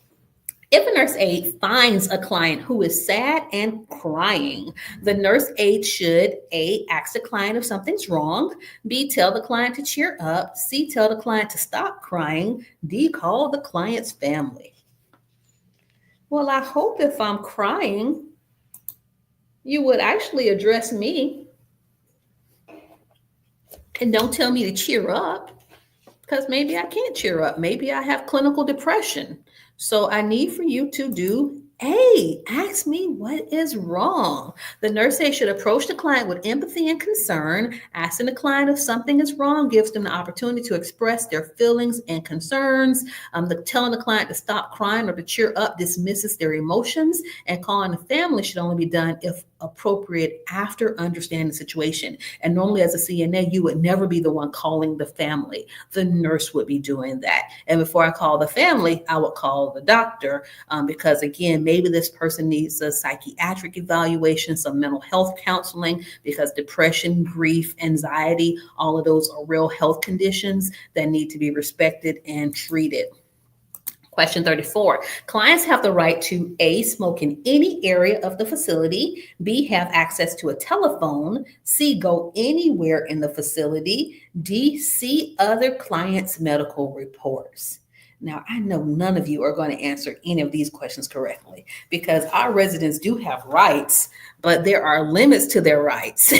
If a nurse aide finds a client who is sad and crying, the nurse aide should A, ask the client if something's wrong, B, tell the client to cheer up, C, tell the client to stop crying, D, call the client's family. Well, I hope if I'm crying, You would actually address me and don't tell me to cheer up, because maybe I can't cheer up. Maybe I have clinical depression. So I need for you to do A, ask me what is wrong. The nurse aide should approach the client with empathy and concern. Asking the client if something is wrong gives them the opportunity to express their feelings and concerns. Telling the client to stop crying or to cheer up dismisses their emotions, and calling the family should only be done if appropriate after understanding the situation. And normally, as a CNA, you would never be the one calling the family. The nurse would be doing that. And before I call the family, I would call the doctor, because, again, maybe this person needs a psychiatric evaluation, some mental health counseling, because depression, grief, anxiety, all of those are real health conditions that need to be respected and treated. Question 34. Clients have the right to A, smoke in any area of the facility, B, have access to a telephone, C, go anywhere in the facility, D, see other clients' medical reports. Now, I know none of you are going to answer any of these questions correctly, because our residents do have rights, but there are limits to their rights.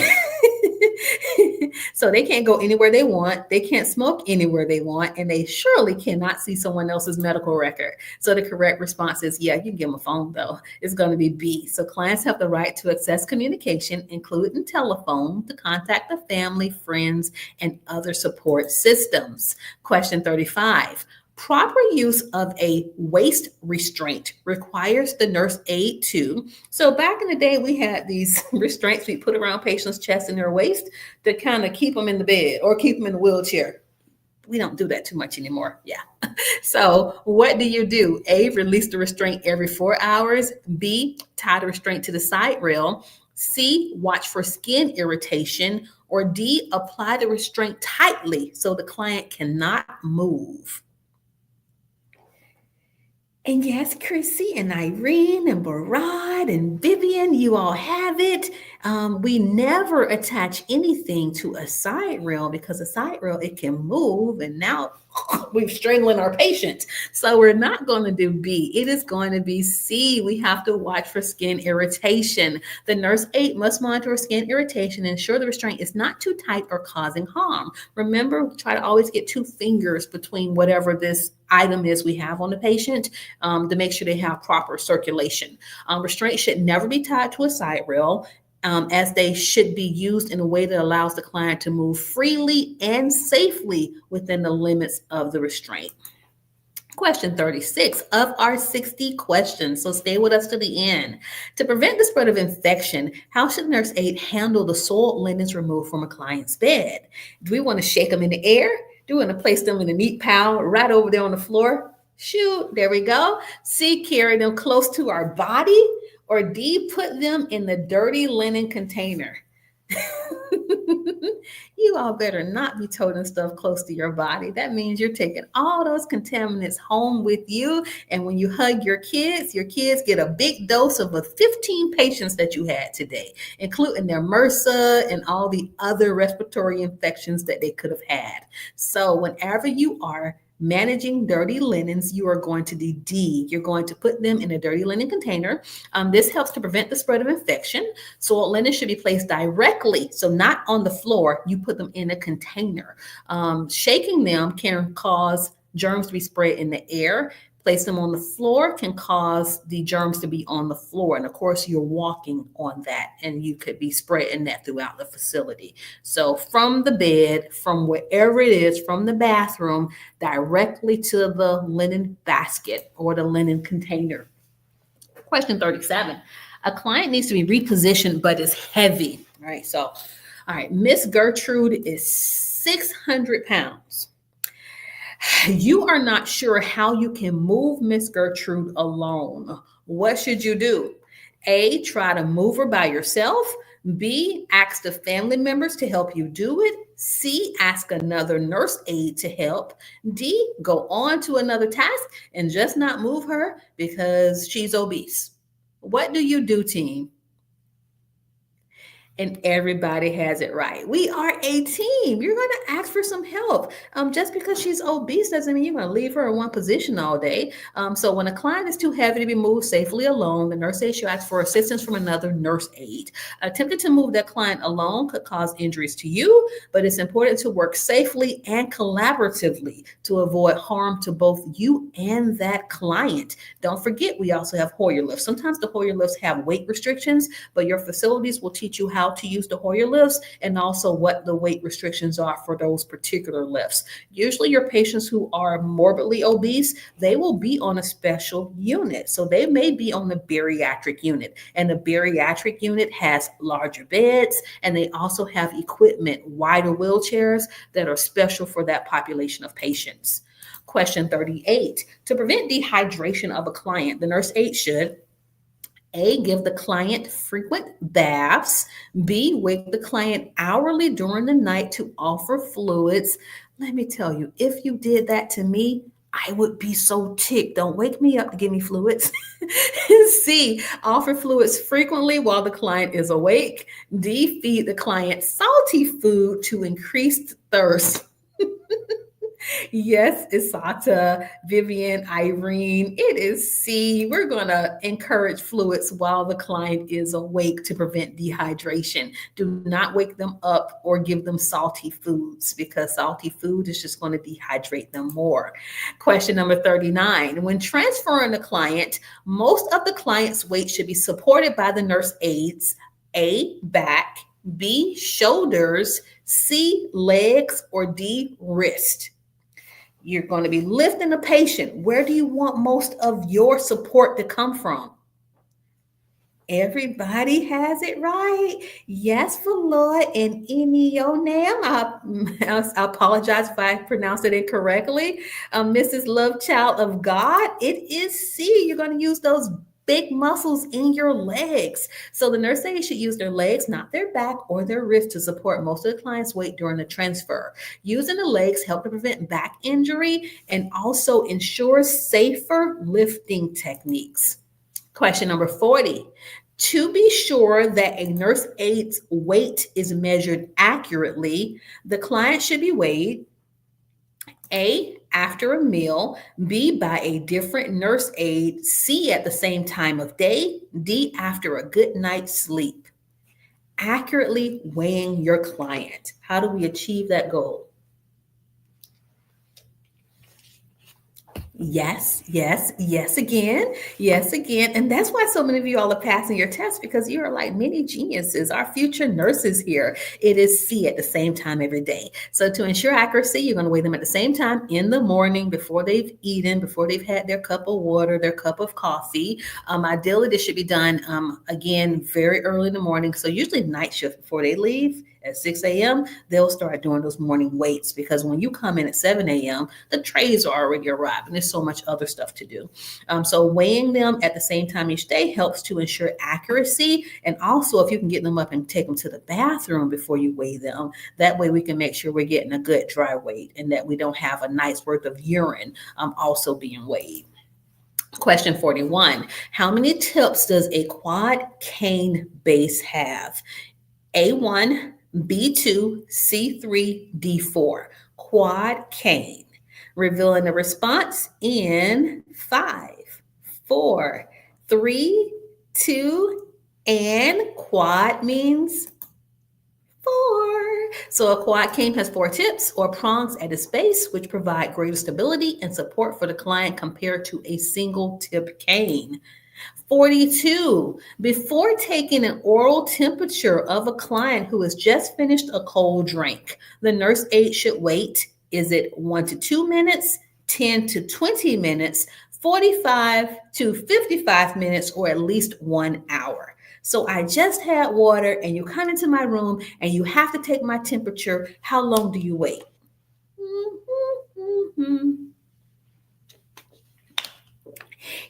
So they can't go anywhere they want, they can't smoke anywhere they want, and they surely cannot see someone else's medical record. So the correct response is, yeah, you can give them a phone, though. It's going to be B. So clients have the right to access communication, including telephone, to contact the family, friends, and other support systems. Question 35. Proper use of a waist restraint requires the nurse aide to. So back in the day, we had these restraints we put around patients' chest and their waist to kind of keep them in the bed or keep them in the wheelchair. We don't do that too much anymore. Yeah. So what do? A, release the restraint every 4 hours. B, tie the restraint to the side rail. C, watch for skin irritation. Or D, apply the restraint tightly so the client cannot move. And yes, Chrissy and Irene and Barad and Vivian, you all have it. We never attach anything to a side rail, because a side rail, it can move, and now we're strangling our patient. So we're not going to do B. It is going to be C. We have to watch for skin irritation. The nurse aide must monitor skin irritation and ensure the restraint is not too tight or causing harm. Remember, try to always get 2 fingers between whatever this item is we have on the patient, to make sure they have proper circulation. Restraints should never be tied to a side rail, as they should be used in a way that allows the client to move freely and safely within the limits of the restraint. Question 36 of our 60 questions, so stay with us to the end. To prevent the spread of infection, how should nurse aide handle the soiled linens removed from a client's bed? Do we want to shake them in the air? Do we want to place them in a neat pile right over there on the floor? Shoot, there we go. C, carry them close to our body. Or D, put them in the dirty linen container. You all better not be toting stuff close to your body. That means you're taking all those contaminants home with you. And when you hug your kids get a big dose of the 15 patients that you had today, including their MRSA and all the other respiratory infections that they could have had. So whenever you are managing dirty linens, you are going to do D. You're going to put them in a dirty linen container. This helps to prevent the spread of infection. Soiled linen should be placed directly, so not on the floor. You put them in a container. Shaking them can cause germs to be spread in the air. Place them on the floor can cause the germs to be on the floor. And of course, you're walking on that, and you could be spreading that throughout the facility. So from the bed, from wherever it is, from the bathroom, directly to the linen basket or the linen container. Question 37. A client needs to be repositioned, but is heavy. All right. So, all right. Miss Gertrude is 600 pounds. You are not sure how you can move Miss Gertrude alone. What should you do? A, try to move her by yourself. B, ask the family members to help you do it. C, ask another nurse aide to help. D, go on to another task and just not move her because she's obese. What do, team? And everybody has it right. We are a team. You're going to ask for some help. Just because she's obese doesn't mean you're going to leave her in one position all day. So when a client is too heavy to be moved safely alone, the nurse aide should ask for assistance from another nurse aide. Attempting to move that client alone could cause injuries to you, but it's important to work safely and collaboratively to avoid harm to both you and that client. Don't forget, we also have Hoyer lifts. Sometimes the Hoyer lifts have weight restrictions, but your facilities will teach you how to use the Hoyer lifts and also what the weight restrictions are for those particular lifts. Usually your patients who are morbidly obese, they will be on a special unit. So they may be on the bariatric unit, and the bariatric unit has larger beds, and they also have equipment, wider wheelchairs that are special for that population of patients. Question 38. To prevent dehydration of a client, the nurse aide should A, give the client frequent baths. B, wake the client hourly during the night to offer fluids. Let me tell you, if you did that to me, I would be so ticked. Don't wake me up to give me fluids. C, offer fluids frequently while the client is awake. D, feed the client salty food to increase thirst. Yes, Isata, Vivian, Irene, it is C. We're going to encourage fluids while the client is awake to prevent dehydration. Do not wake them up or give them salty foods, because salty food is just going to dehydrate them more. Question number 39. When transferring a client, most of the client's weight should be supported by the nurse aides. A, back, B, shoulders, C, legs, or D, wrist. You're going to be lifting a patient. Where do you want most of your support to come from? Everybody has it right. Yes, Floyd and Inionam. I apologize if I pronounced it incorrectly. Mrs. Love Child of God. It is C. You're going to use those big muscles in your legs. So the nurse aide should use their legs, not their back or their wrist, to support most of the client's weight during the transfer. Using the legs help to prevent back injury and also ensures safer lifting techniques. Question number 40. To be sure that a nurse aide's weight is measured accurately, the client should be weighed A, after a meal, B, by a different nurse aide, C, at the same time of day, D, after a good night's sleep. Accurately weighing your client. How do we achieve that goal? Yes, yes, yes again, yes again. And that's why so many of you all are passing your test, because you are like mini geniuses, our future nurses here. It is C, at the same time every day. So to ensure accuracy, you're going to weigh them at the same time in the morning, before they've eaten, before they've had their cup of water, their cup of coffee. Ideally, this should be done again very early in the morning. So usually night shift before they leave. At 6 a.m., they'll start doing those morning weights, because when you come in at 7 a.m., the trays are already arrived and there's so much other stuff to do. So weighing them at the same time each day helps to ensure accuracy. And also, if you can get them up and take them to the bathroom before you weigh them, that way we can make sure we're getting a good dry weight and that we don't have a night's worth of urine also being weighed. Question 41. How many tips does a quad cane base have? A1, B2, C3, D4. Quad cane. Revealing the response in 5, 4, 3, 2, and quad means 4. So a quad cane has 4 tips or prongs at its base, which provide greater stability and support for the client compared to a single tip cane. 42. Before taking an oral temperature of a client who has just finished a cold drink, the nurse aide should wait. Is it 1 to 2 minutes, 10 to 20 minutes, 45 to 55 minutes, or at least 1 hour? So I just had water and you come into my room and you have to take my temperature. How long do you wait?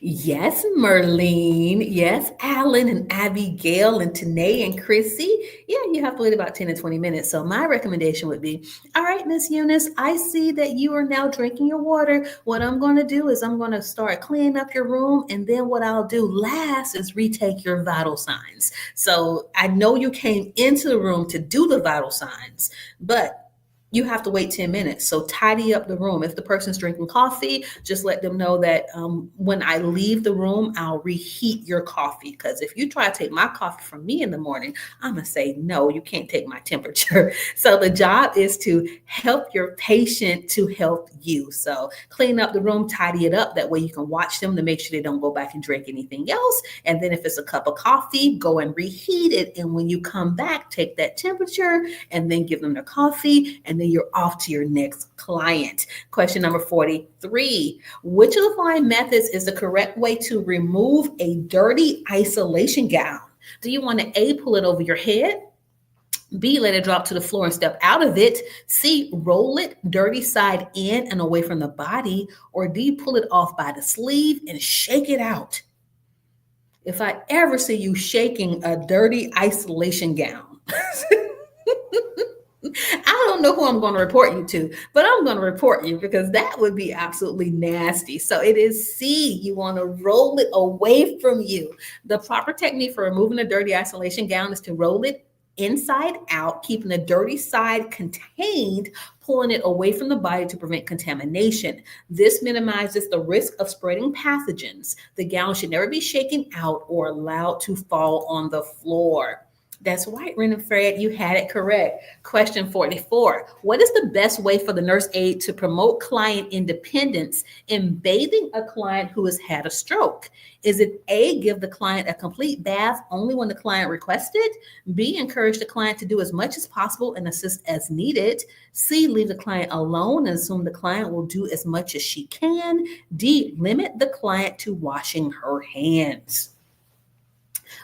Yes, Merlene. Yes, Alan and Abigail and Tanae and Chrissy. Yeah, you have to wait about 10 to 20 minutes. So my recommendation would be, all right, Miss Eunice, I see that you are now drinking your water. What I'm going to do is I'm going to start cleaning up your room. And then what I'll do last is retake your vital signs. So I know you came into the room to do the vital signs, but you have to wait 10 minutes. So tidy up the room. If the person's drinking coffee, just let them know that when I leave the room, I'll reheat your coffee. Because if you try to take my coffee from me in the morning, I'm going to say, no, you can't take my temperature. So the job is to help your patient to help you. So clean up the room, tidy it up. That way you can watch them to make sure they don't go back and drink anything else. And then if it's a cup of coffee, go and reheat it. And when you come back, take that temperature and then give them their coffee. And then you're off to your next client. Question number 43. Which of the following methods is the correct way to remove a dirty isolation gown? Do you want to A, pull it over your head? B, let it drop to the floor and step out of it? C, roll it dirty side in and away from the body? Or D, pull it off by the sleeve and shake it out? If I ever see you shaking a dirty isolation gown, I don't know who I'm going to report you to, but I'm going to report you because that would be absolutely nasty. So it is C. You want to roll it away from you. The proper technique for removing a dirty isolation gown is to roll it inside out, keeping the dirty side contained, pulling it away from the body to prevent contamination. This minimizes the risk of spreading pathogens. The gown should never be shaken out or allowed to fall on the floor. That's right, Ren and Fred, you had it correct. Question 44. What is the best way for the nurse aide to promote client independence in bathing a client who has had a stroke? Is it A, give the client a complete bath only when the client requests it? B, encourage the client to do as much as possible and assist as needed? C, leave the client alone and assume the client will do as much as she can? D, limit the client to washing her hands.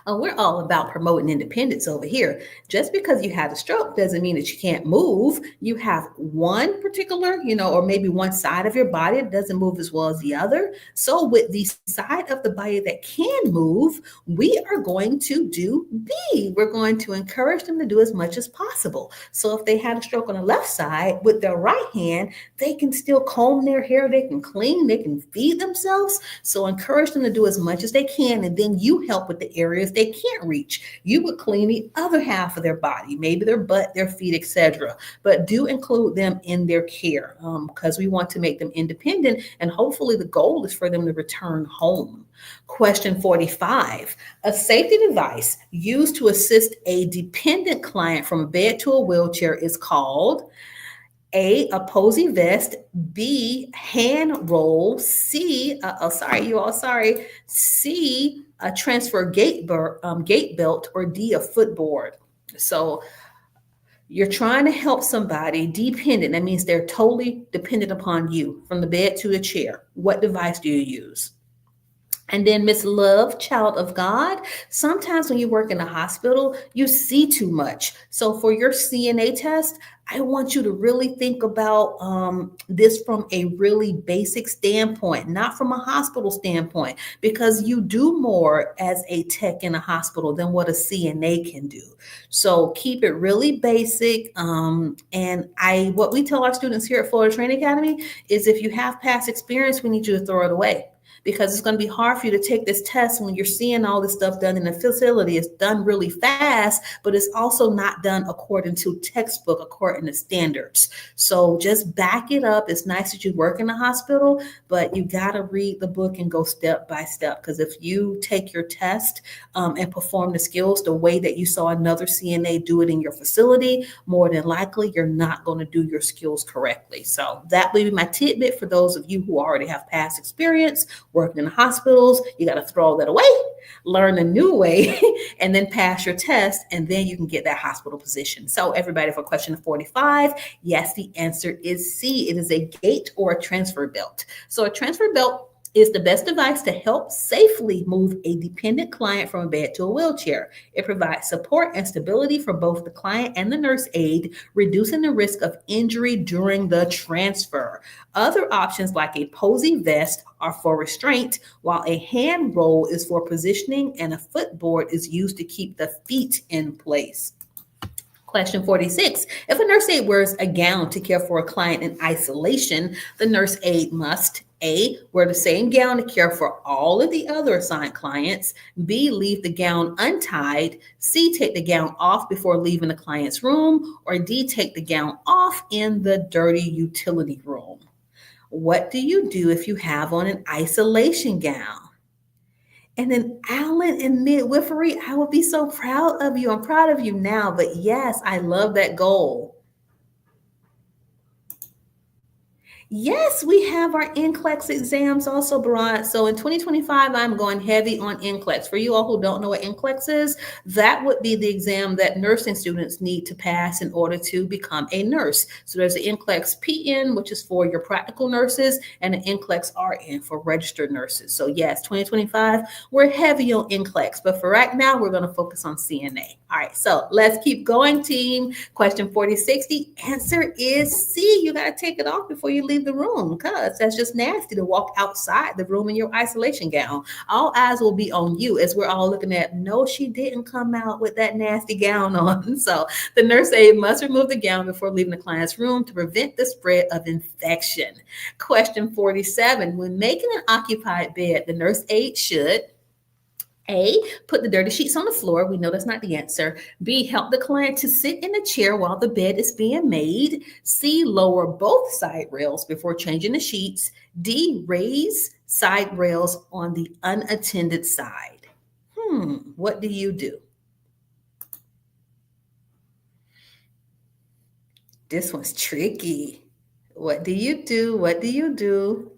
We're all about promoting independence over here. Just because you had a stroke doesn't mean that you can't move. You have one particular, or maybe one side of your body that doesn't move as well as the other. So with the side of the body that can move, we are going to do B. We're going to encourage them to do as much as possible. So if they had a stroke on the left side, with their right hand, they can still comb their hair, they can clean, they can feed themselves. So encourage them to do as much as they can, and then you help with the areas they can't reach. You would clean the other half of their body, maybe their butt, their feet, etc. But do include them in their care because we want to make them independent, and hopefully the goal is for them to return home. Question 45. A safety device used to assist a dependent client from a bed to a wheelchair is called A, a posy vest, B, hand roll, C, C, a transfer gate belt, or D, a footboard. So you're trying to help somebody dependent. That means they're totally dependent upon you from the bed to the chair. What device do you use? And then Miss Love, child of God, sometimes when you work in a hospital, you see too much. So for your CNA test, I want you to really think about this from a really basic standpoint, not from a hospital standpoint, because you do more as a tech in a hospital than what a CNA can do. So keep it really basic. What we tell our students here at Florida Training Academy is if you have past experience, we need you to throw it away, because it's going to be hard for you to take this test when you're seeing all this stuff done in the facility. It's done really fast, but it's also not done according to textbook, according to standards. So just back it up. It's nice that you work in a hospital, but you got to read the book and go step by step, because if you take your test and perform the skills the way that you saw another CNA do it in your facility, more than likely you're not going to do your skills correctly. So that would be my tidbit for those of you who already have past experience working in hospitals. You got to throw all that away, learn a new way, and then pass your test, and then you can get that hospital position. So everybody, for question 45, yes, the answer is C. It is a gate or a transfer belt. So a transfer belt Is the best device to help safely move a dependent client from a bed to a wheelchair. It provides support and stability for both the client and the nurse aide, reducing the risk of injury during the transfer. Other options like a posy vest are for restraint, while a hand roll is for positioning and a footboard is used to keep the feet in place. Question 46. If a nurse aide wears a gown to care for a client in isolation, the nurse aide must A. Wear the same gown to care for all of the other assigned clients. B. Leave the gown untied. C. Take the gown off before leaving the client's room. Or D. Take the gown off in the dirty utility room. What do you do if you have on an isolation gown? And then Alan in midwifery, I would be so proud of you. I'm proud of you now, but yes, I love that goal. Yes, we have our NCLEX exams also, Barat. So in 2025, I'm going heavy on NCLEX. For you all who don't know what NCLEX is, that would be the exam that nursing students need to pass in order to become a nurse. So there's the NCLEX PN, which is for your practical nurses, and the NCLEX RN for registered nurses. So yes, 2025, we're heavy on NCLEX, but for right now, we're going to focus on CNA. All right, so let's keep going, team. Question 46, the answer is C. You got to take it off before you leave the room because that's just nasty to walk outside the room in your isolation gown. All eyes will be on you as we're all looking at, no, she didn't come out with that nasty gown on. So the nurse aide must remove the gown before leaving the client's room to prevent the spread of infection. Question 47, when making an occupied bed, the nurse aide should A, put the dirty sheets on the floor. We know that's not the answer. B, help the client to sit in a chair while the bed is being made. C, lower both side rails before changing the sheets. D, raise side rails on the unattended side. What do you do? This one's tricky. What do you do? What do you do?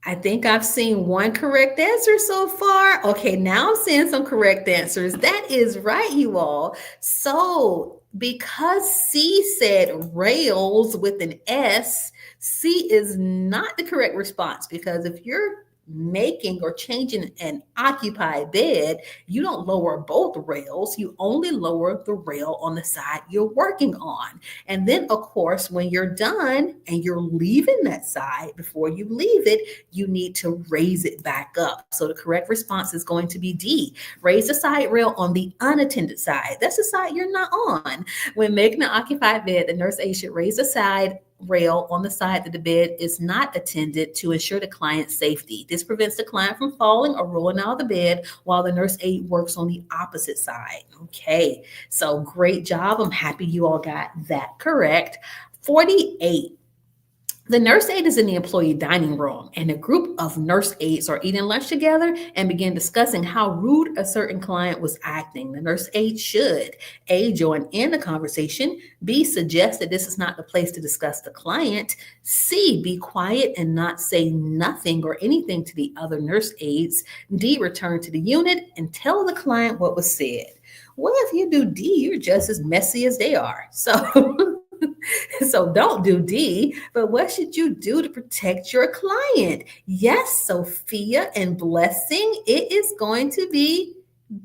I think I've seen one correct answer so far. Okay, now I'm seeing some correct answers. That is right, you all. So, because C said rails with an S, C is not the correct response because if you're making or changing an occupied bed, you don't lower both rails. You only lower the rail on the side you're working on. And then, of course, when you're done and you're leaving that side, before you leave it, you need to raise it back up. So the correct response is going to be D. Raise the side rail on the unattended side. That's the side you're not on. When making an occupied bed, the nurse aide should raise the side rail on the side that the bed is not attended to ensure the client's safety. This prevents the client from falling or rolling out of the bed while the nurse aide works on the opposite side. Okay, so great job. I'm happy you all got that correct. 48. The nurse aide is in the employee dining room, and a group of nurse aides are eating lunch together and begin discussing how rude a certain client was acting. The nurse aide should A, join in the conversation, B, suggest that this is not the place to discuss the client, C, be quiet and not say nothing or anything to the other nurse aides, D, return to the unit and tell the client what was said. Well, if you do D, you're just as messy as they are. So so don't do D, but what should you do to protect your client? Yes, Sophia and Blessing, it is going to be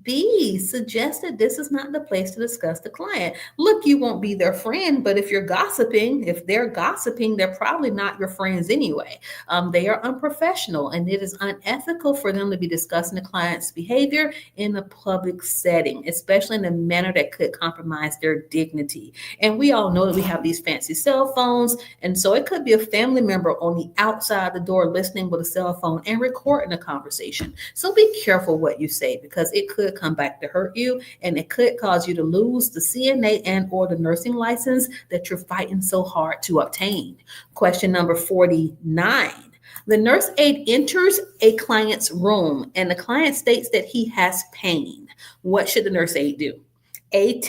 B, suggest that this is not the place to discuss the client. Look, you won't be their friend, but if you're gossiping, if they're gossiping, they're probably not your friends anyway. They are unprofessional, and it is unethical for them to be discussing the client's behavior in a public setting, especially in a manner that could compromise their dignity. And we all know that we have these fancy cell phones, and so it could be a family member on the outside the door listening with a cell phone and recording a conversation. So be careful what you say because it could come back to hurt you, and it could cause you to lose the CNA and or the nursing license that you're fighting so hard to obtain. Question number 49. The nurse aide enters a client's room and the client states that he has pain. What should the nurse aide do? A,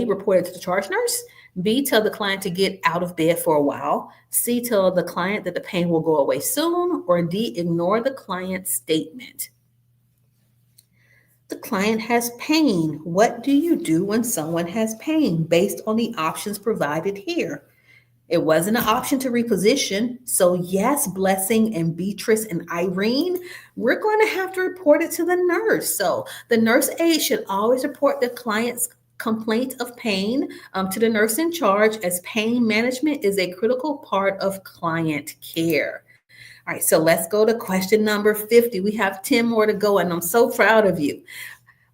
report it to the charge nurse. B, tell the client to get out of bed for a while. C, tell the client that the pain will go away soon. Or D, ignore the client's statement. The client has pain. What do you do when someone has pain based on the options provided here? It wasn't an option to reposition. So, yes, Blessing and Beatrice and Irene, we're going to have to report it to the nurse. So, the nurse aide should always report the client's complaint of pain to the nurse in charge, as pain management is a critical part of client care. All right, so let's go to question number 50. We have 10 more to go, and I'm so proud of you.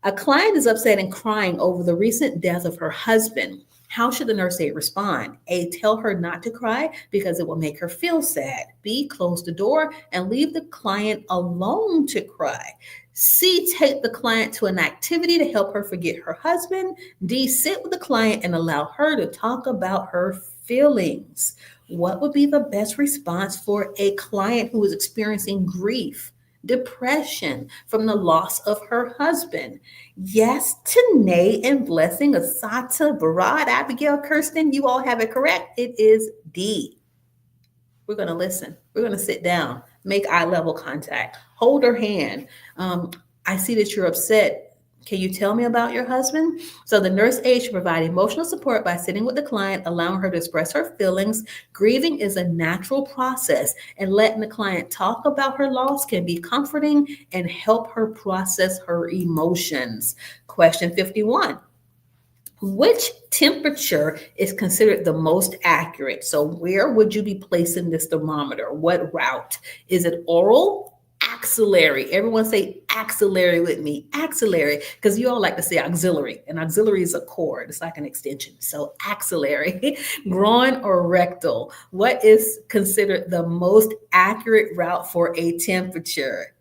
A client is upset and crying over the recent death of her husband. How should the nurse aide respond? A, tell her not to cry because it will make her feel sad. B, close the door and leave the client alone to cry. C, take the client to an activity to help her forget her husband. D, sit with the client and allow her to talk about her feelings. What would be the best response for a client who is experiencing grief, depression from the loss of her husband? Yes, Tanae and Blessing, Asata, Barad, Abigail, Kirsten, you all have it correct. It is D. We're going to listen. We're going to sit down, make eye level contact, hold her hand. I see that you're upset. Can you tell me about your husband? So the nurse aide should provide emotional support by sitting with the client, allowing her to express her feelings. Grieving is a natural process, and letting the client talk about her loss can be comforting and help her process her emotions. Question 51. Which temperature is considered the most accurate? So where would you be placing this thermometer? What route? Is it oral? Axillary. Everyone say axillary with me. Axillary, because you all like to say auxiliary, and auxiliary is a cord. It's like an extension. So axillary, groin or rectal. What is considered the most accurate route for a temperature?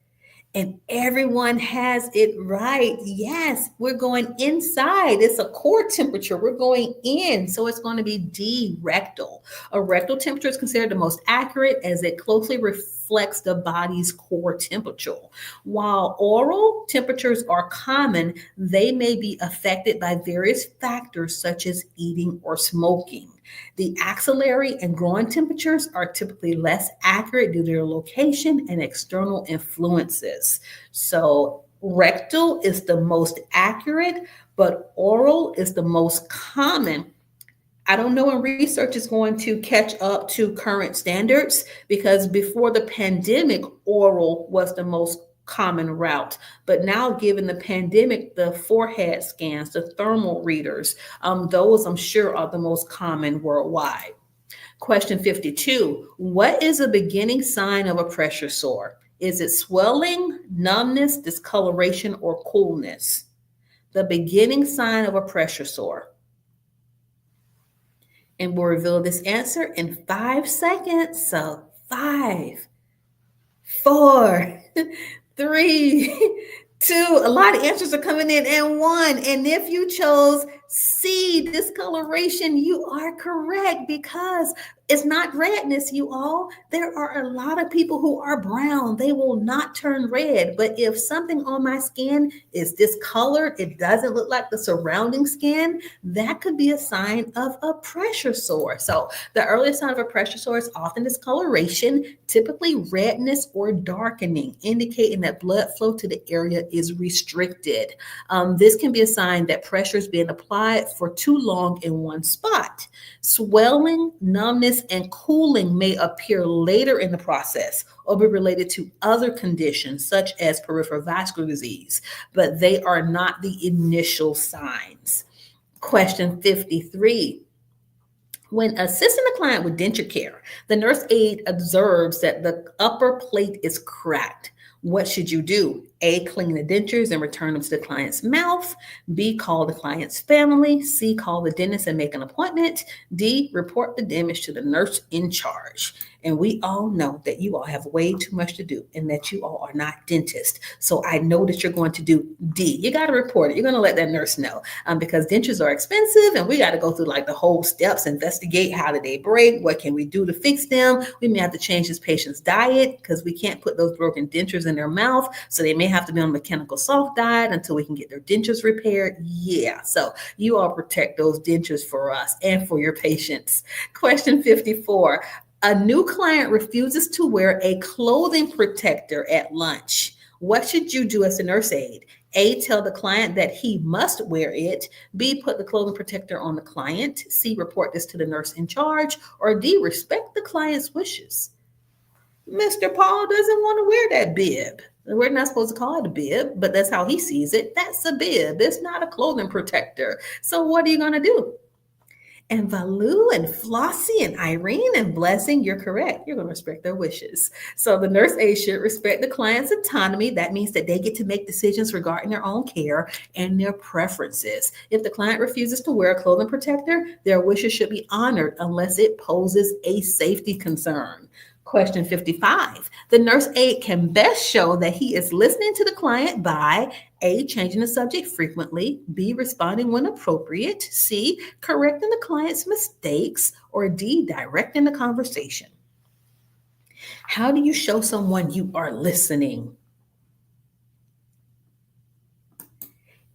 And everyone has it right. Yes, we're going inside. It's a core temperature. We're going in. So it's going to be D, rectal. A rectal temperature is considered the most accurate as it closely reflects the body's core temperature. While oral temperatures are common, they may be affected by various factors such as eating or smoking. The axillary and groin temperatures are typically less accurate due to their location and external influences. So, rectal is the most accurate, but oral is the most common. I don't know when research is going to catch up to current standards, because before the pandemic, oral was the most common route. But now, given the pandemic, the forehead scans, the thermal readers, those I'm sure are the most common worldwide. Question 52. What is a beginning sign of a pressure sore? Is it swelling, numbness, discoloration, or coolness? The beginning sign of a pressure sore. And we'll reveal this answer in 5 seconds. So 5, 4, 3, 2. A lot of answers are coming in, and 1. And if you chose C, discoloration, you are correct, because it's not redness, you all. There are a lot of people who are brown. They will not turn red. But if something on my skin is discolored, it doesn't look like the surrounding skin, that could be a sign of a pressure sore. So the earliest sign of a pressure sore is often discoloration, typically redness or darkening, indicating that blood flow to the area is restricted. This can be a sign that pressure is being applied for too long in one spot. Swelling, numbness, and cooling may appear later in the process or be related to other conditions such as peripheral vascular disease, but they are not the initial signs. Question 53. When assisting a client with denture care, the nurse aide observes that the upper plate is cracked. What should you do? A, clean the dentures and return them to the client's mouth. B, call the client's family. C, call the dentist and make an appointment. D, report the damage to the nurse in charge. And we all know that you all have way too much to do and that you all are not dentists. So I know that you're going to do D. You got to report it. You're going to let that nurse know, because dentures are expensive and we got to go through like the whole steps, investigate how did they break, what can we do to fix them. We may have to change this patient's diet because we can't put those broken dentures in their mouth. So they may have to be on mechanical soft diet until we can get their dentures repaired. Yeah, so you all protect those dentures for us and for your patients. Question 54. A new client refuses to wear a clothing protector at lunch. What should you do as a nurse aide? A, tell the client that he must wear it. B, put the clothing protector on the client. C, report this to the nurse in charge. Or D, respect the client's wishes. Mr. Paul doesn't want to wear that bib. We're not supposed to call it a bib, but that's how he sees it. That's a bib. It's not a clothing protector. So what are you going to do? And Valu and Flossie and Irene and Blessing, you're correct. You're going to respect their wishes. So the nurse aide should respect the client's autonomy. That means that they get to make decisions regarding their own care and their preferences. If the client refuses to wear a clothing protector, their wishes should be honored unless it poses a safety concern. Question 55. The nurse aide can best show that he is listening to the client by A, changing the subject frequently, B, responding when appropriate, C, correcting the client's mistakes, or D, directing the conversation. How do you show someone you are listening?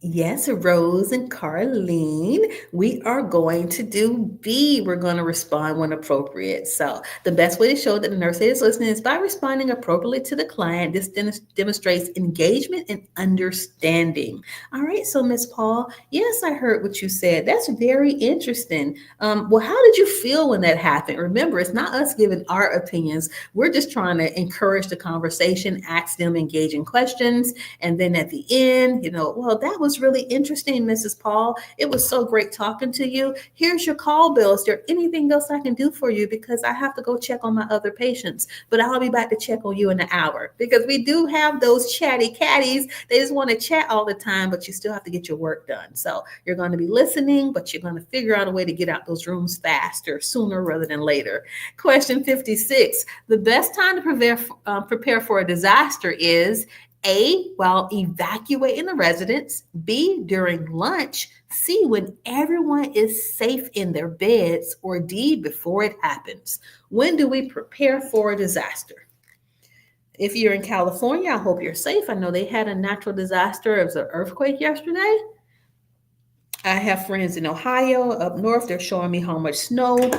Yes, Rose and Carlene, we are going to do B. We're going to respond when appropriate. So, the best way to show that the nurse aide is listening is by responding appropriately to the client. This demonstrates engagement and understanding. All right, so Miss Paul, yes, I heard what you said. That's very interesting. Well, how did you feel when that happened? Remember, it's not us giving our opinions. We're just trying to encourage the conversation, ask them engaging questions, and then at the end, well, that was really interesting, Mrs. Paul. It was so great talking to you. Here's your call bill. Is there anything else I can do for you? Because I have to go check on my other patients, but I'll be back to check on you in an hour. Because we do have those chatty catties. They just want to chat all the time, but you still have to get your work done. So you're going to be listening, but you're going to figure out a way to get out those rooms faster, sooner rather than later. Question 56. The best time to prepare for a disaster is A, while evacuating the residents, B, during lunch, C, when everyone is safe in their beds, or D, before it happens. When do we prepare for a disaster? If you're in California, I hope you're safe. I know they had a natural disaster. It was an earthquake yesterday. I have friends in Ohio, up north. They're showing me how much snow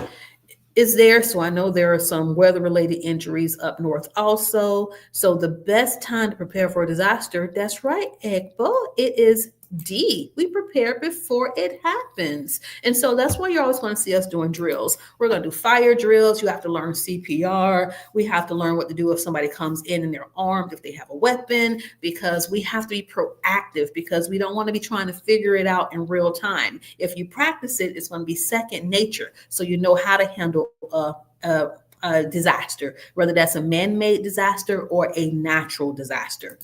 is there. So I know there are some weather-related injuries up north also. So the best time to prepare for a disaster, that's right, Egbo, it is D. We prepare before it happens. And so that's why you're always going to see us doing drills. We're going to do fire drills. You have to learn CPR. We have to learn what to do if somebody comes in and they're armed, if they have a weapon, because we have to be proactive, because we don't want to be trying to figure it out in real time. If you practice it, it's going to be second nature. So you know how to handle a disaster, whether that's a man-made disaster or a natural disaster.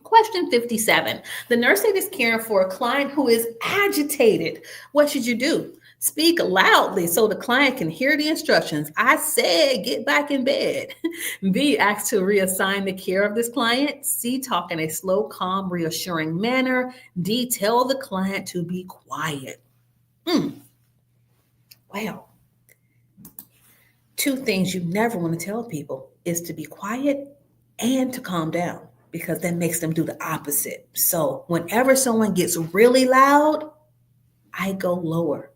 Question 57. The nurse aide is caring for a client who is agitated. What should you do? Speak loudly so the client can hear the instructions. I said, get back in bed. B, ask to reassign the care of this client. C, talk in a slow, calm, reassuring manner. D, tell the client to be quiet. Wow. Two things you never want to tell people is to be quiet and to calm down, because that makes them do the opposite. So whenever someone gets really loud, I go lower.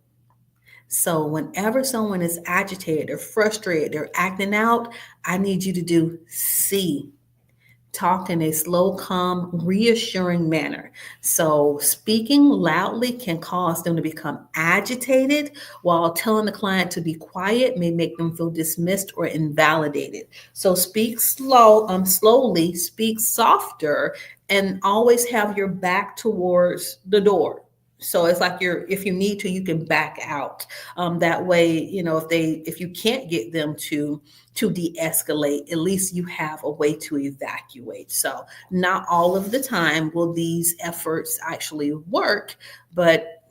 So whenever someone is agitated or frustrated, they're acting out, I need you to do C. Talk in a slow, calm, reassuring manner. So speaking loudly can cause them to become agitated, while telling the client to be quiet may make them feel dismissed or invalidated. So speak slowly, speak softer, and always have your back towards the door. So it's like if you need to, you can back out. That way, if you can't get them to de-escalate, at least you have a way to evacuate. So not all of the time will these efforts actually work, but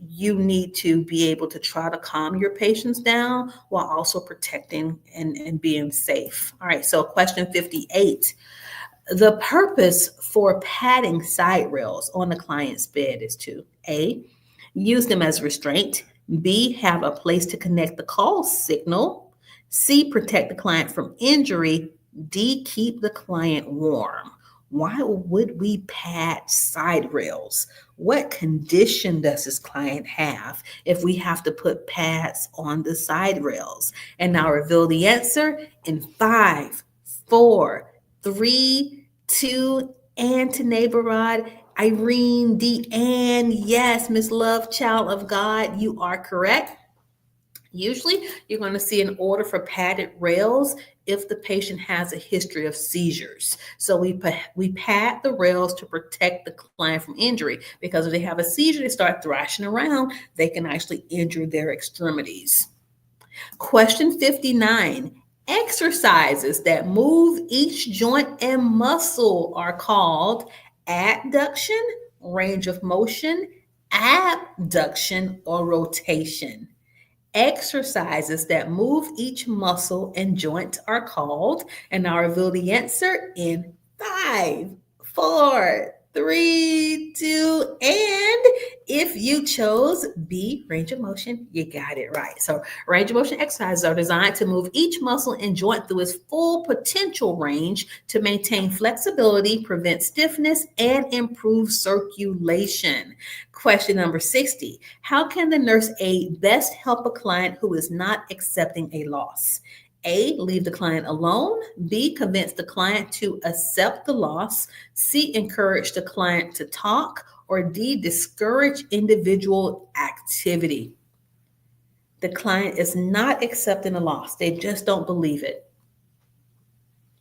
you need to be able to try to calm your patients down while also protecting and being safe. All right, so question 58. The purpose for padding side rails on the client's bed is to A, use them as restraint, B, have a place to connect the call signal, C, protect the client from injury, D, keep the client warm. Why would we pad side rails? What condition does this client have if we have to put pads on the side rails? And I'll reveal the answer in 5, 4, 3, 2, and to neighbor Rod, Irene, Deanne, yes, Miss Love, child of God, you are correct. Usually, you're going to see an order for padded rails if the patient has a history of seizures. So we pad the rails to protect the client from injury, because if they have a seizure, they start thrashing around, they can actually injure their extremities. Question 59. Exercises that move each joint and muscle are called adduction, range of motion, abduction, or rotation. Exercises that move each muscle and joint are called, and I'll reveal the answer in 5, 4, 3, 2, and if you chose B, range of motion, you got it right. So range of motion exercises are designed to move each muscle and joint through its full potential range to maintain flexibility, prevent stiffness, and improve circulation. Question number 60. How can the nurse aide best help a client who is not accepting a loss? A, leave the client alone. B, convince the client to accept the loss. C, encourage the client to talk. Or D, discourage individual activity. The client is not accepting the loss. They just don't believe it.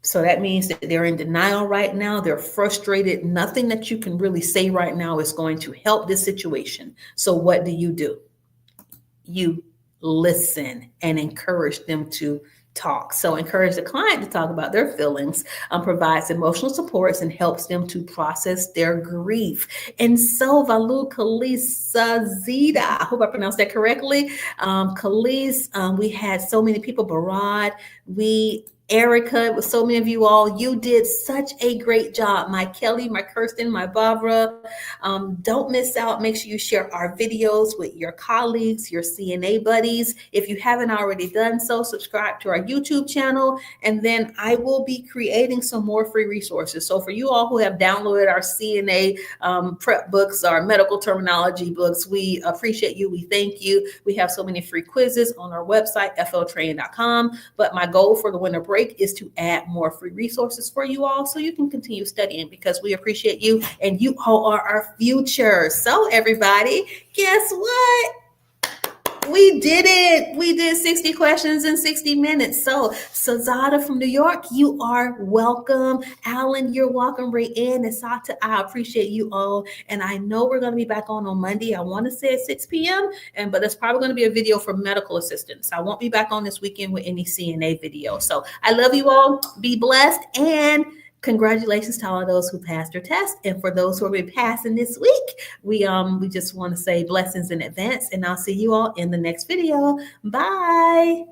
So that means that they're in denial right now. They're frustrated. Nothing that you can really say right now is going to help this situation. So what do? You listen and encourage them to talk. So encourage the client to talk about their feelings, provides emotional supports, and helps them to process their grief. And so Valu Kalisa Zida, I hope I pronounced that correctly. Khalees, we had so many people, Barad, Erica, with so many of you all, you did such a great job. My Kelly, my Kirsten, my Barbara. Don't miss out. Make sure you share our videos with your colleagues, your CNA buddies. If you haven't already done so, subscribe to our YouTube channel, and then I will be creating some more free resources. So for you all who have downloaded our CNA prep books, our medical terminology books, we appreciate you. We thank you. We have so many free quizzes on our website, fltraining.com. But my goal for the winter break is to add more free resources for you all so you can continue studying, because we appreciate you and you all are our future. So everybody, guess what? We did it. We did 60 questions in 60 minutes. So Sazada from New York, you are welcome. Alan, you're welcome. Rayanne and Sata, I appreciate you all. And I know we're going to be back on Monday. I want to say at 6 p.m. But it's probably going to be a video for medical assistants. I won't be back on this weekend with any CNA video. So I love you all. Be blessed. And congratulations to all of those who passed their test. And for those who will be passing this week, we just want to say blessings in advance. And I'll see you all in the next video. Bye.